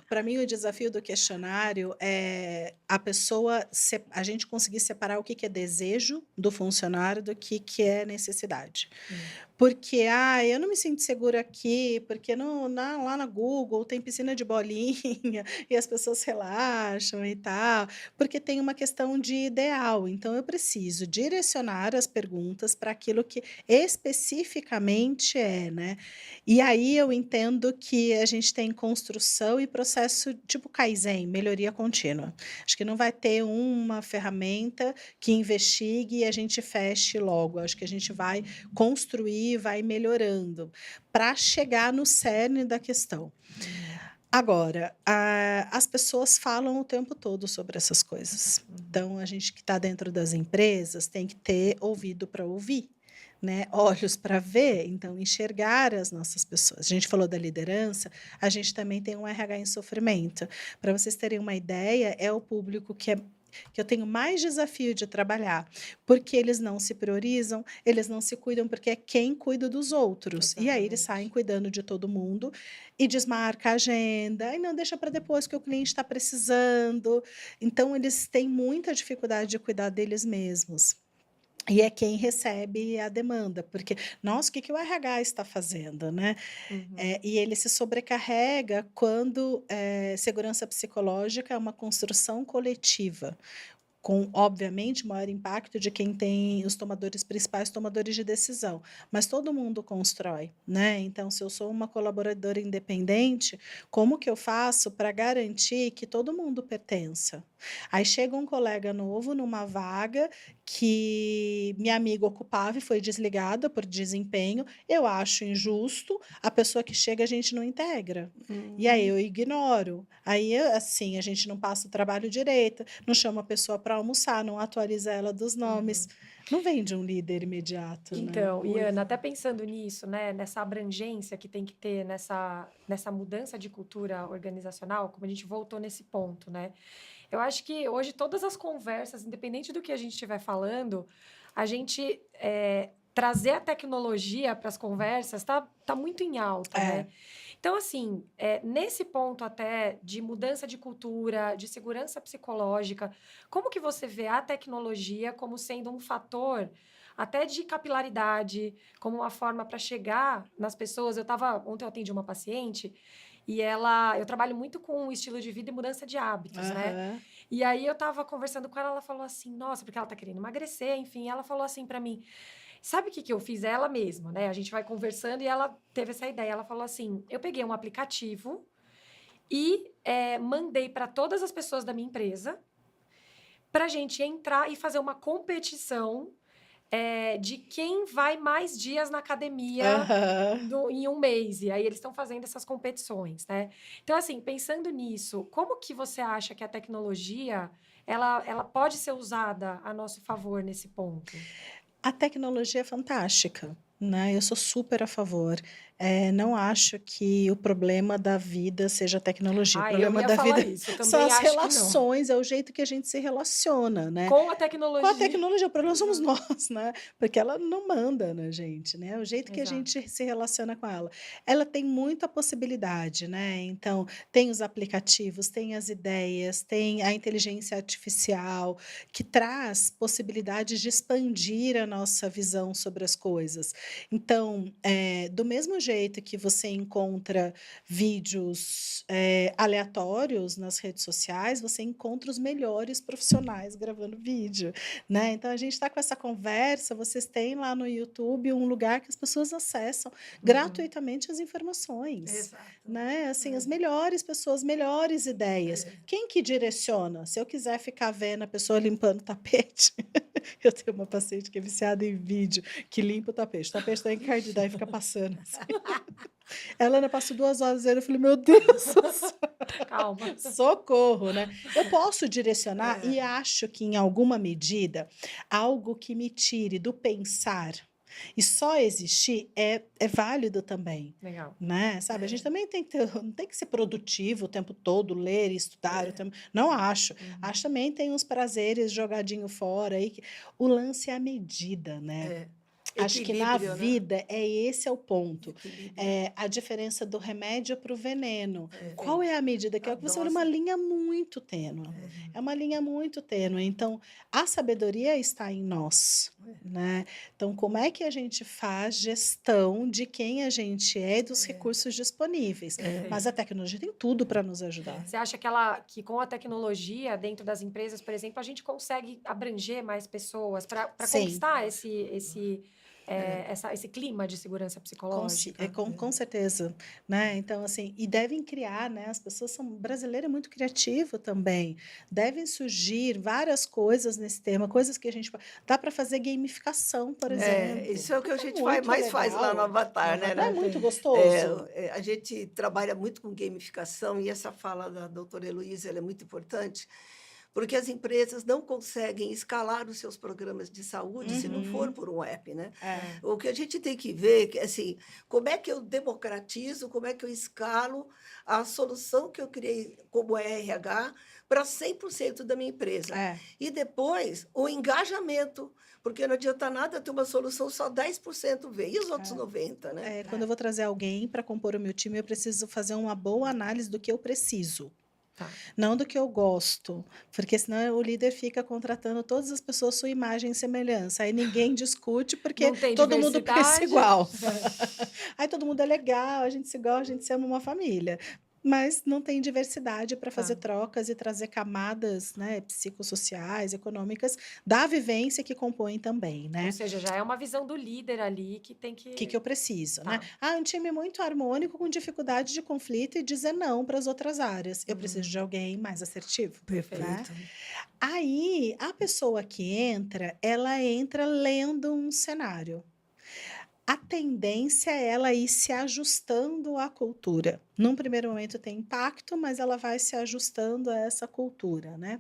Para mim, o desafio do questionário é a gente conseguir separar o que é desejo do funcionário do que é necessidade. Porque, eu não me sinto segura aqui, porque lá na Google tem piscina de bolinha e as pessoas relaxam e tal, porque tem uma questão de ideal. Então, eu preciso direcionar as perguntas para aquilo que especificamente né? E aí eu entendo que a gente tem construção e processo tipo Kaizen, melhoria contínua. Acho que não vai ter uma ferramenta que investigue e a gente feche logo. Acho que a gente vai construir, vai melhorando para chegar no cerne da questão. Agora, as pessoas falam o tempo todo sobre essas coisas. Então, a gente que está dentro das empresas tem que ter ouvido para ouvir. né, olhos para ver, então enxergar as nossas pessoas. A gente falou da liderança, a gente também tem um RH em sofrimento. Para vocês terem uma ideia, é o público que eu tenho mais desafio de trabalhar, porque eles não se priorizam, eles não se cuidam, porque é quem cuida dos outros. E aí eles saem Exatamente. cuidando de todo mundo e desmarca a agenda, e não deixa para depois que o cliente está precisando. Então, eles têm muita dificuldade de cuidar deles mesmos. E é quem recebe a demanda, porque, nossa, o que que o RH está fazendo, né? Uhum. E ele se sobrecarrega quando segurança psicológica é uma construção coletiva, com, obviamente, maior impacto de quem tem os tomadores principais tomadores de decisão, mas todo mundo constrói, né? Então, se eu sou uma colaboradora independente, como que eu faço para garantir que todo mundo pertença? Aí chega um colega novo numa vaga que minha amiga ocupava e foi desligada por desempenho. Eu acho injusto, a pessoa que chega a gente não integra. E aí Hum, eu ignoro. Aí, assim, a gente não passa o trabalho direito, não chama a pessoa para almoçar, não atualiza ela dos nomes. Uhum. Não vem de um líder imediato, né? Então, e pois Ana, é. até pensando nisso, né, nessa abrangência que tem que ter nessa mudança de cultura organizacional, como a gente voltou nesse ponto, né? Eu acho que hoje todas as conversas, independente do que a gente estiver falando, a gente trazer a tecnologia para as conversas tá muito em alta, É. né? Então, assim, nesse ponto até de mudança de cultura, de segurança psicológica, como que você vê a tecnologia como sendo um fator até de capilaridade, como uma forma para chegar nas pessoas? Ontem eu atendi uma paciente e eu trabalho muito com estilo de vida e mudança de hábitos, né? Aham. E aí eu tava conversando com ela, ela falou assim, nossa, porque ela tá querendo emagrecer, enfim, ela falou assim para mim, sabe o que que eu fiz? Ela mesma, né? A gente vai conversando e ela teve essa ideia. Ela falou assim: eu peguei um aplicativo e mandei para todas as pessoas da minha empresa para a gente entrar e fazer uma competição de quem vai mais dias na academia Aham. em um mês. E aí eles estão fazendo essas competições, né? Então, assim, pensando nisso, como que você acha que a tecnologia ela pode ser usada a nosso favor nesse ponto? A tecnologia é fantástica, né? Eu sou super a favor. Não acho que o problema da vida seja a tecnologia. O Ah, eu problema ia da falar vida isso. Eu são também as acho que não. relações, é o jeito que a gente se relaciona, né? Com a Com a tecnologia. tecnologia, o problema somos Exato. nós, né? Porque ela não manda na gente, né? É o jeito que a Exato. gente se relaciona com ela. Ela tem muita possibilidade, né? Então, tem os aplicativos, tem as ideias, tem a inteligência artificial, que traz possibilidades de expandir a nossa visão sobre as coisas. Então, do mesmo jeito que você encontra vídeos aleatórios nas redes sociais, você encontra os melhores profissionais gravando vídeo, né? Então a gente está com essa conversa, vocês têm lá no YouTube um lugar que as pessoas acessam Uhum. gratuitamente as informações, Exato. né? Assim, as melhores pessoas, melhores ideias. Quem que direciona? Se eu quiser ficar vendo a pessoa limpando o tapete, eu tenho uma paciente que é viciada em vídeo, que limpa o tapete está encardida e fica passando assim. Ela ainda passou 2 horas aí, eu falei: "Meu Deus do céu, Calma. socorro", né. Eu posso direcionar e É, acho que em alguma medida, algo que me tire do pensar e só existir é válido também, Legal. né, sabe. A gente é, também tem que ter não tem que ser produtivo o tempo todo, ler e estudar o tempo não acho. Acho Uhum. também tem uns prazeres jogadinho fora aí que o lance é a medida, né. é. Acho que na Equilíbrio, né? vida esse é o ponto. Equilíbrio. A diferença do remédio para o veneno. É, Qual é a medida? Que a é o que você falou, uma dose. linha muito tênue. É uma linha muito tênue. Então, a sabedoria está em nós, né? Então, como é que a gente faz gestão de quem a gente é e dos recursos disponíveis? Mas a Perfeito. tecnologia tem tudo para nos ajudar. Você acha que com a tecnologia dentro das empresas, por exemplo, a gente consegue abranger mais pessoas para Sim. conquistar esse clima de segurança psicológica? Com certeza, né, então assim, e devem criar, né, as pessoas são brasileiro é muito criativo também, devem surgir várias coisas nesse tema, coisas que a gente dá para fazer gamificação, por exemplo, Isso é o que a é gente muito mais faz lá no legal, No Avatar, né? não é Avatar muito tem. gostoso? A gente trabalha muito com gamificação e essa fala da doutora Heloísa ela é muito importante, porque as empresas não conseguem escalar os seus programas de saúde se não for Uhum. por um app, né? É. O que a gente tem que ver é assim, como é que eu democratizo, como é que eu escalo a solução que eu criei como RH para 100% da minha empresa. É. E depois, o engajamento, porque não adianta nada ter uma solução só 10% vê, e os outros 90%, né? Quando eu vou trazer alguém para compor o meu time, eu preciso fazer uma boa análise do que eu preciso. Tá. Não do que eu gosto, porque senão o líder fica contratando todas as pessoas sua imagem e semelhança. Aí ninguém discute porque Não tem todo mundo pensa diversidade. igual. Aí todo mundo é legal, a gente se gosta, a gente se ama uma família. Mas não tem diversidade para fazer Tá. trocas e trazer camadas, né, psicossociais, econômicas da vivência que compõem também, né? Ou seja, já é uma visão do líder ali que tem O que eu preciso, né? Tá. Um time muito harmônico, com dificuldade de conflito e dizer não para as outras áreas. Eu preciso de alguém mais assertivo. Perfeito. Aí, a pessoa que entra, ela entra lendo um cenário. A tendência é ela ir se ajustando à cultura. Num primeiro momento tem impacto, mas ela vai se ajustando a essa cultura, né?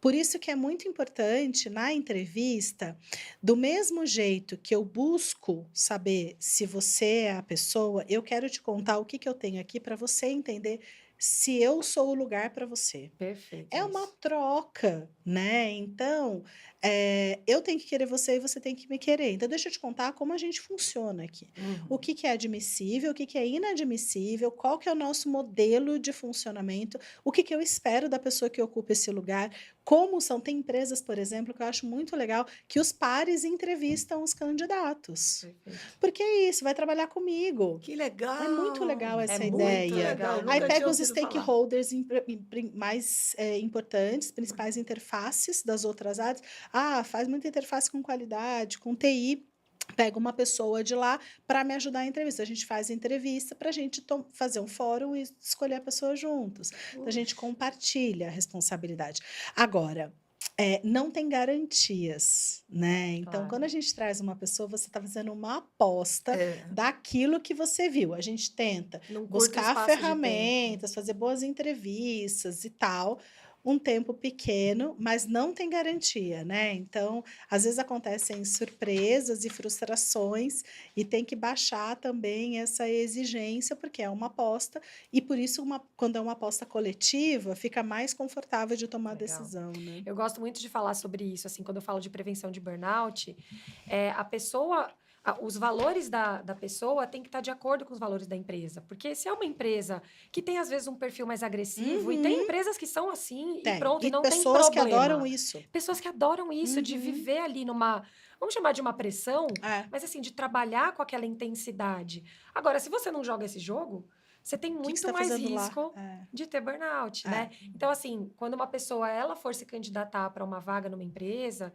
Por isso que é muito importante na entrevista, do mesmo jeito que eu busco saber se você é a pessoa, eu quero te contar o que eu tenho aqui para você entender se eu sou o lugar para você. Perfeito. É uma isso. troca, né? Então, eu tenho que querer você e você tem que me querer. Então, deixa eu te contar como a gente funciona aqui. O que é admissível, o que é inadmissível, qual que é o nosso modelo de funcionamento, o que eu espero da pessoa que ocupa esse lugar, como são. Tem empresas, por exemplo, que eu acho muito legal, que os pares entrevistam os candidatos. Perfeito. Porque é isso, vai trabalhar comigo. Que legal! É muito legal essa muito ideia. legal. Aí Aí Nunca pega tinha os ouvido falar. stakeholders mais importantes, principais interfaces das outras áreas. Faz muita interface com qualidade, com TI. Pega uma pessoa de lá para me ajudar a entrevista. A gente faz a entrevista para a gente fazer um fórum e escolher a pessoa juntos. Então, a gente compartilha a responsabilidade. Agora, não tem garantias, né? Então, Claro. quando a gente traz uma pessoa, você está fazendo uma aposta É. daquilo que você viu. A gente tenta Num curto buscar espaço de tempo. ferramentas, fazer boas entrevistas e tal, um tempo pequeno, mas não tem garantia, né? Então, às vezes acontecem surpresas e frustrações e tem que baixar também essa exigência, porque é uma aposta e por isso quando é uma aposta coletiva, fica mais confortável de tomar Legal. decisão, né? Eu gosto muito de falar sobre isso, assim, quando eu falo de prevenção de burnout, a pessoa, os valores da pessoa têm que estar de acordo com os valores da empresa. Porque se é uma empresa que tem, às vezes, um perfil mais agressivo, e tem empresas que são assim, e pronto, e não tem pessoas que problema. adoram isso. Pessoas que adoram isso, de viver ali numa, vamos chamar de uma pressão, mas assim, de trabalhar com aquela intensidade. Agora, se você não joga esse jogo, você tem que muito você tá mais fazendo lá? risco de ter burnout, né? Então, assim, quando uma pessoa, ela for se candidatar para uma vaga numa empresa,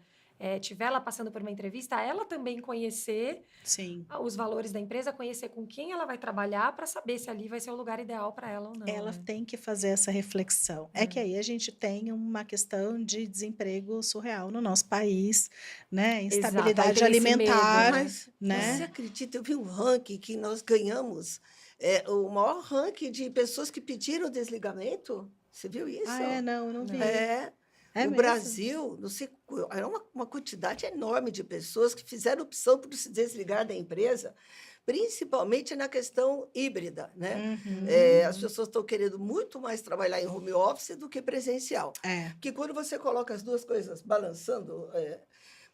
tiver ela passando por uma entrevista, ela também conhecer Sim. os valores da empresa, conhecer com quem ela vai trabalhar para saber se ali vai ser o lugar ideal para ela ou não. Ela né? tem que fazer essa reflexão. É que aí a gente tem uma questão de desemprego surreal no nosso país, né? Instabilidade Exato, aí tem esse alimentar, medo, Mas né? você acredita, eu vi um ranking que nós ganhamos, o maior ranking de pessoas que pediram desligamento? Você viu isso? Não, eu não vi. No mesmo? Brasil, não sei, era uma quantidade enorme de pessoas que fizeram opção por se desligar da empresa, principalmente na questão híbrida, né? As pessoas estão querendo muito mais trabalhar em home office do que presencial. Porque quando você coloca as duas coisas balançando,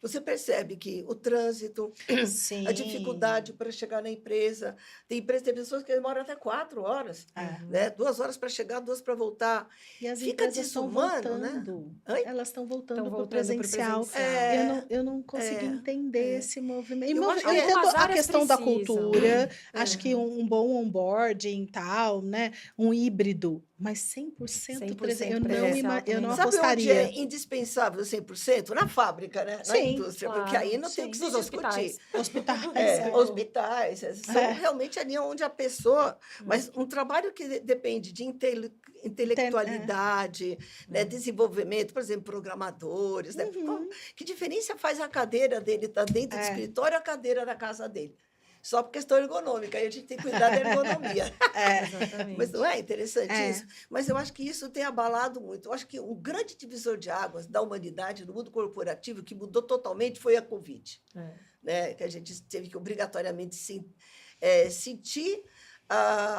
você percebe que o trânsito, Sim. a dificuldade para chegar na empresa. Tem pessoas que demoram até 4 horas, né? 2 horas para chegar, 2 para voltar. E as Fica empresas estão desumano, né? voltando. Oi? Elas estão voltando para o voltando pro presencial. presencial. Eu não consegui entender esse movimento. Eu acho Eu que entendo algumas a áreas questão da precisam. cultura, acho que um bom onboarding e tal, né? Um híbrido, mas 100% presente. Eu presencial eu não também. Sabe onde apostaria. é indispensável 100%? Na fábrica, né? Na Sim, indústria, claro. porque aí não tem o que se Nos discutir. hospitais. Hospitais, são realmente ali onde a pessoa... Mas um trabalho que depende de intelectualidade, né, desenvolvimento, por exemplo, programadores. Né? Que diferença faz a cadeira dele estar dentro do escritório e a cadeira da casa dele? só por questão ergonômica, aí a gente tem que cuidar da ergonomia. Exatamente. Mas não é interessante É. isso? Mas eu acho que isso tem abalado muito. Eu acho que um grande divisor de águas da humanidade, no mundo corporativo, que mudou totalmente, foi a Covid, É. né? Que a gente teve que obrigatoriamente sentir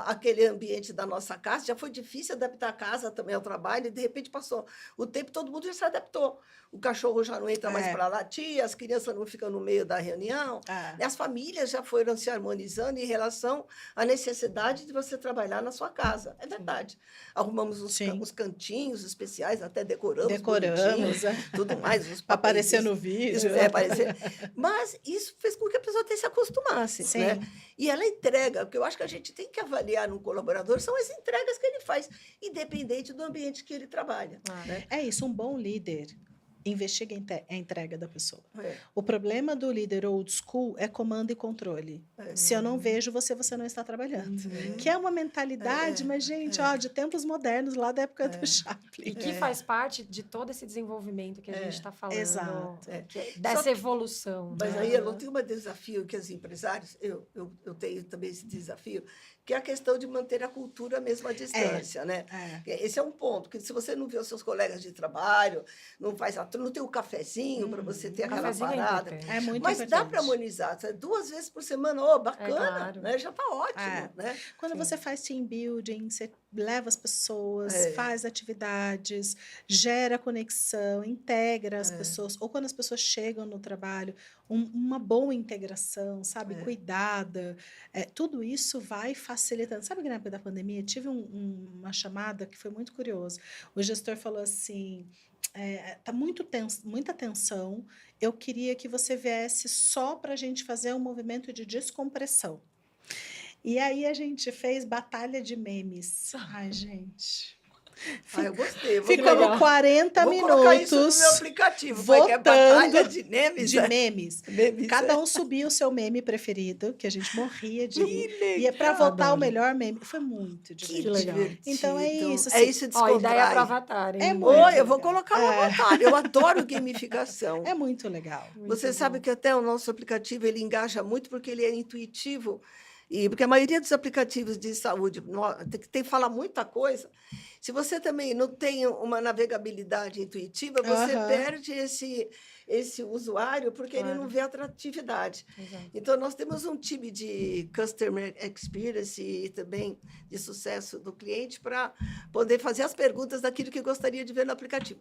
aquele ambiente da nossa casa. Já foi difícil adaptar a casa também ao trabalho, e de repente passou o tempo, todo mundo já se adaptou. O cachorro já não entra mais É. para latir, as crianças não ficam no meio da reunião, É. né? As famílias já foram se harmonizando em relação à necessidade de você trabalhar na sua casa. É verdade. Arrumamos Sim. os cantinhos especiais, até decoramos Decoramos, bonitinho, tudo mais, os para aparecer papéis. no vídeo. Aparecer. Mas isso fez com que a pessoa até se acostumasse, Sim. né? E ela entrega, porque eu acho que a gente tem que avaliar no colaborador, são as entregas que ele faz, independente do ambiente que ele trabalha. Né? É isso, um bom líder investiga a entrega da pessoa. É, O problema do líder old school é comando e controle. é. Se eu não vejo você, você não está trabalhando. Que é uma mentalidade, mas, gente, ó, de tempos modernos, lá da época do Chaplin. E que faz parte de todo esse desenvolvimento que a gente está falando. Exato. Dessa Só- evolução. Mas né? aí eu tenho um desafio que os empresários, eu tenho também esse desafio, que é a questão de manter a cultura mesmo à distância, né? Esse é um ponto, que se você não vê os seus colegas de trabalho, não tem o cafezinho para você ter O aquela cafezinho é parada. importante. É muito Mas dá importante. para harmonizar, sabe? 2 vezes por semana, oh, bacana, claro. né? Já está ótimo, É. né? Quando Sim. você faz team building, você leva as pessoas, É. faz atividades, gera conexão, integra as É. pessoas. Ou quando as pessoas chegam no trabalho, uma boa integração, sabe? É. Cuidada. Tudo isso vai facilitando. Sabe que na época da pandemia tive uma chamada que foi muito curioso. O gestor falou assim: tá muita tensão. Eu queria que você viesse só para a gente fazer um movimento de descompressão. E aí a gente fez batalha de memes. Ai, gente. Eu gostei. Ficamos legal. 40 Vou colocar isso no minutos meu aplicativo. Como é que é? votando Batalha de memes? de né? memes. Memes, Cada um subia o seu meme preferido, que a gente morria de rir. Que E é para legal. votar o Adoro. melhor meme. Foi muito Que divertido. legal. divertido. Então é isso, É assim, isso, Ó, descontrai. ideia para Avatar, hein? É muito Oi, eu vou legal. colocar no Avatar. Eu adoro gamificação. É muito legal. Você Muito sabe bom. que até o nosso aplicativo ele engaja muito porque ele é intuitivo. E porque a maioria dos aplicativos de saúde tem que falar muita coisa. Se você também não tem uma navegabilidade intuitiva, você Aham. perde esse usuário porque ele Claro. não vê atratividade. Exato. Então, nós temos um time de Customer Experience e também de sucesso do cliente para poder fazer as perguntas daquilo que gostaria de ver no aplicativo.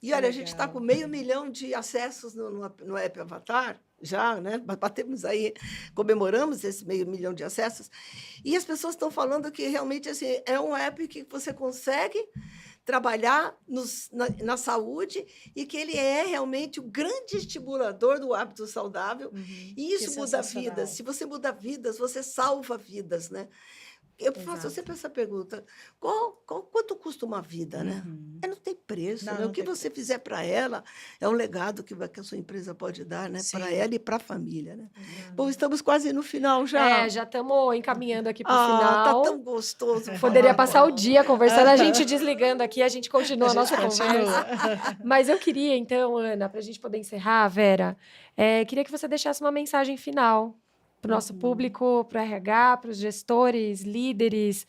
E olha, a gente está Legal. com 500 mil de acessos no app Avatar, já, né? Batemos aí, comemoramos esse 500 mil de acessos. E as pessoas estão falando que realmente assim, é um app que você consegue trabalhar na saúde e que ele é realmente o grande estimulador do hábito saudável. E isso Que muda sensacional. vidas. Se você muda vidas, você salva vidas, né? Eu faço Exato. sempre essa pergunta: quanto custa uma vida, né? Não tem preço, Não, né? não O que tem você fizer para ela é um legado que a sua empresa pode dar, né? Para Sim. ela e para a família, né? Bom, estamos quase no final já. Já estamos encaminhando aqui para o Tá final. tão gostoso. Poderia falar passar o agora. dia conversando, a gente desligando aqui, a gente continua a A nossa gente conversa. continua. Mas eu queria, então, Ana, para a gente poder encerrar, Vera, queria que você deixasse uma mensagem final para o nosso público, para o RH, para os gestores, líderes,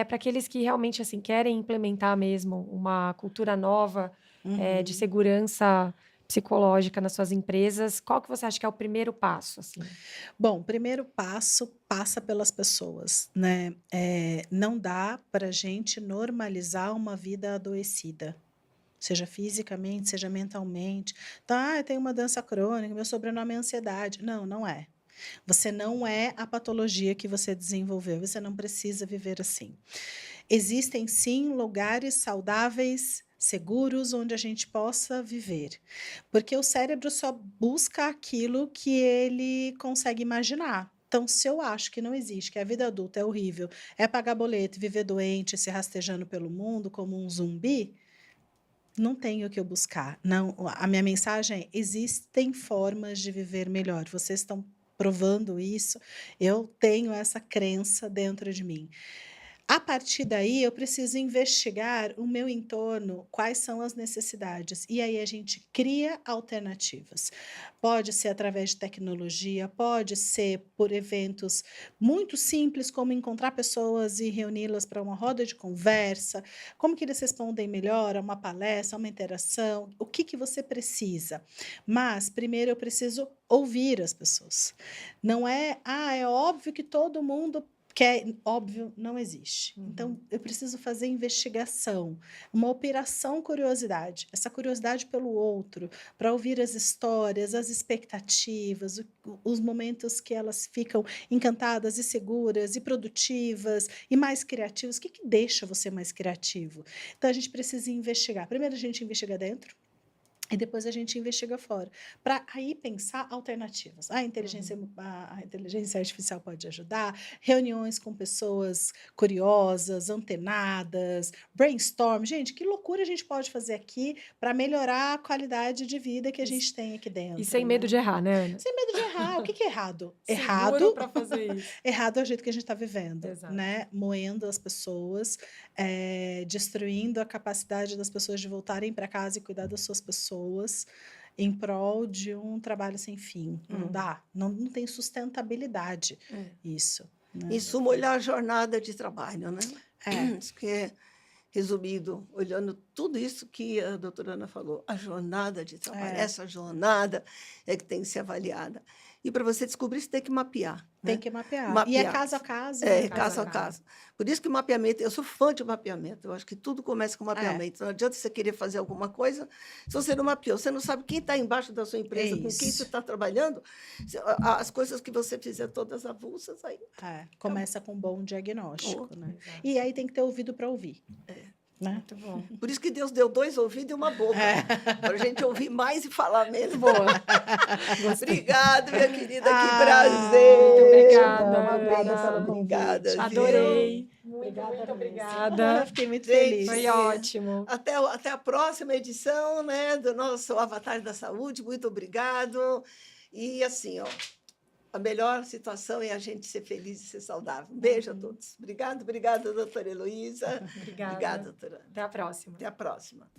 para aqueles que realmente assim querem implementar mesmo uma cultura nova de segurança psicológica nas suas empresas. Qual que você acha que é o primeiro passo? Assim? Bom, o primeiro passo passa pelas pessoas, né? Não dá para a gente normalizar uma vida adoecida, seja fisicamente, seja mentalmente. Tá, eu tenho uma doença crônica, meu sobrenome é ansiedade. Não, não é. Você não é a patologia que você desenvolveu, você não precisa viver assim. Existem, sim, lugares saudáveis, seguros, onde a gente possa viver. Porque o cérebro só busca aquilo que ele consegue imaginar. Então, se eu acho que não existe, que a vida adulta é horrível, é pagar boleto, viver doente, se rastejando pelo mundo como um zumbi, não tenho o que eu buscar. Não, a minha mensagem é: existem formas de viver melhor. Vocês estão provando isso. Eu tenho essa crença dentro de mim. A partir daí, eu preciso investigar o meu entorno, quais são as necessidades. E aí a gente cria alternativas. Pode ser através de tecnologia, pode ser por eventos muito simples, como encontrar pessoas e reuni-las para uma roda de conversa, como que eles respondem melhor a uma palestra, a uma interação, o que que você precisa. Mas, primeiro, eu preciso ouvir as pessoas. Não é, é óbvio que todo mundo quer, óbvio, não existe. Então, eu preciso fazer investigação, uma operação curiosidade, essa curiosidade pelo outro, para ouvir as histórias, as expectativas, os momentos que elas ficam encantadas e seguras e produtivas e mais criativas. O que que deixa você mais criativo? Então, a gente precisa investigar. Primeiro, a gente investiga dentro. E depois a gente investiga fora, para aí pensar alternativas. A inteligência artificial pode ajudar, reuniões com pessoas curiosas, antenadas, brainstorm. Gente, que loucura a gente pode fazer aqui para melhorar a qualidade de vida que a gente tem aqui dentro. E sem medo de errar, né, Ana? Sem medo de errar. O que que é errado? Seguro para fazer isso. Errado é o jeito que a gente está vivendo, Exato. né? Moendo as pessoas, destruindo a capacidade das pessoas de voltarem para casa e cuidar das suas pessoas em prol de um trabalho sem fim. Não dá, não tem sustentabilidade isso. Né? Em suma, olhar a jornada de trabalho, né? É. Isso que é resumido, olhando tudo isso que a doutora Ana falou, a jornada de trabalho. Essa jornada é que tem que ser avaliada. E para você descobrir, você tem que mapear. Tem né? que mapear. Mapear. E é caso a caso. É, caso a caso. Por isso que o mapeamento, eu sou fã de mapeamento, eu acho que tudo começa com mapeamento. Não adianta você querer fazer alguma coisa se você não mapeou, você não sabe quem está embaixo da sua empresa, com quem você está trabalhando, as coisas que você fizer todas avulsas aí. Começa com um bom diagnóstico. Né? Exato. E aí tem que ter ouvido para ouvir. Né? Muito bom. Por isso que Deus deu 2 ouvidos e uma boca, para a gente ouvir mais e falar menos. Boa. Obrigada, minha querida, que prazer. Muito obrigada. Uma bênção, obrigada. Adorei. Muito obrigada. Fiquei muito Gente, feliz. Foi ótimo. Até a próxima edição, né, do nosso Avatar da Saúde. Muito obrigado. E assim, a melhor situação é a gente ser feliz e ser saudável. Um beijo a todos. Obrigada, doutora Heloísa. Obrigada. Obrigada, doutora. Até a próxima. Até a próxima.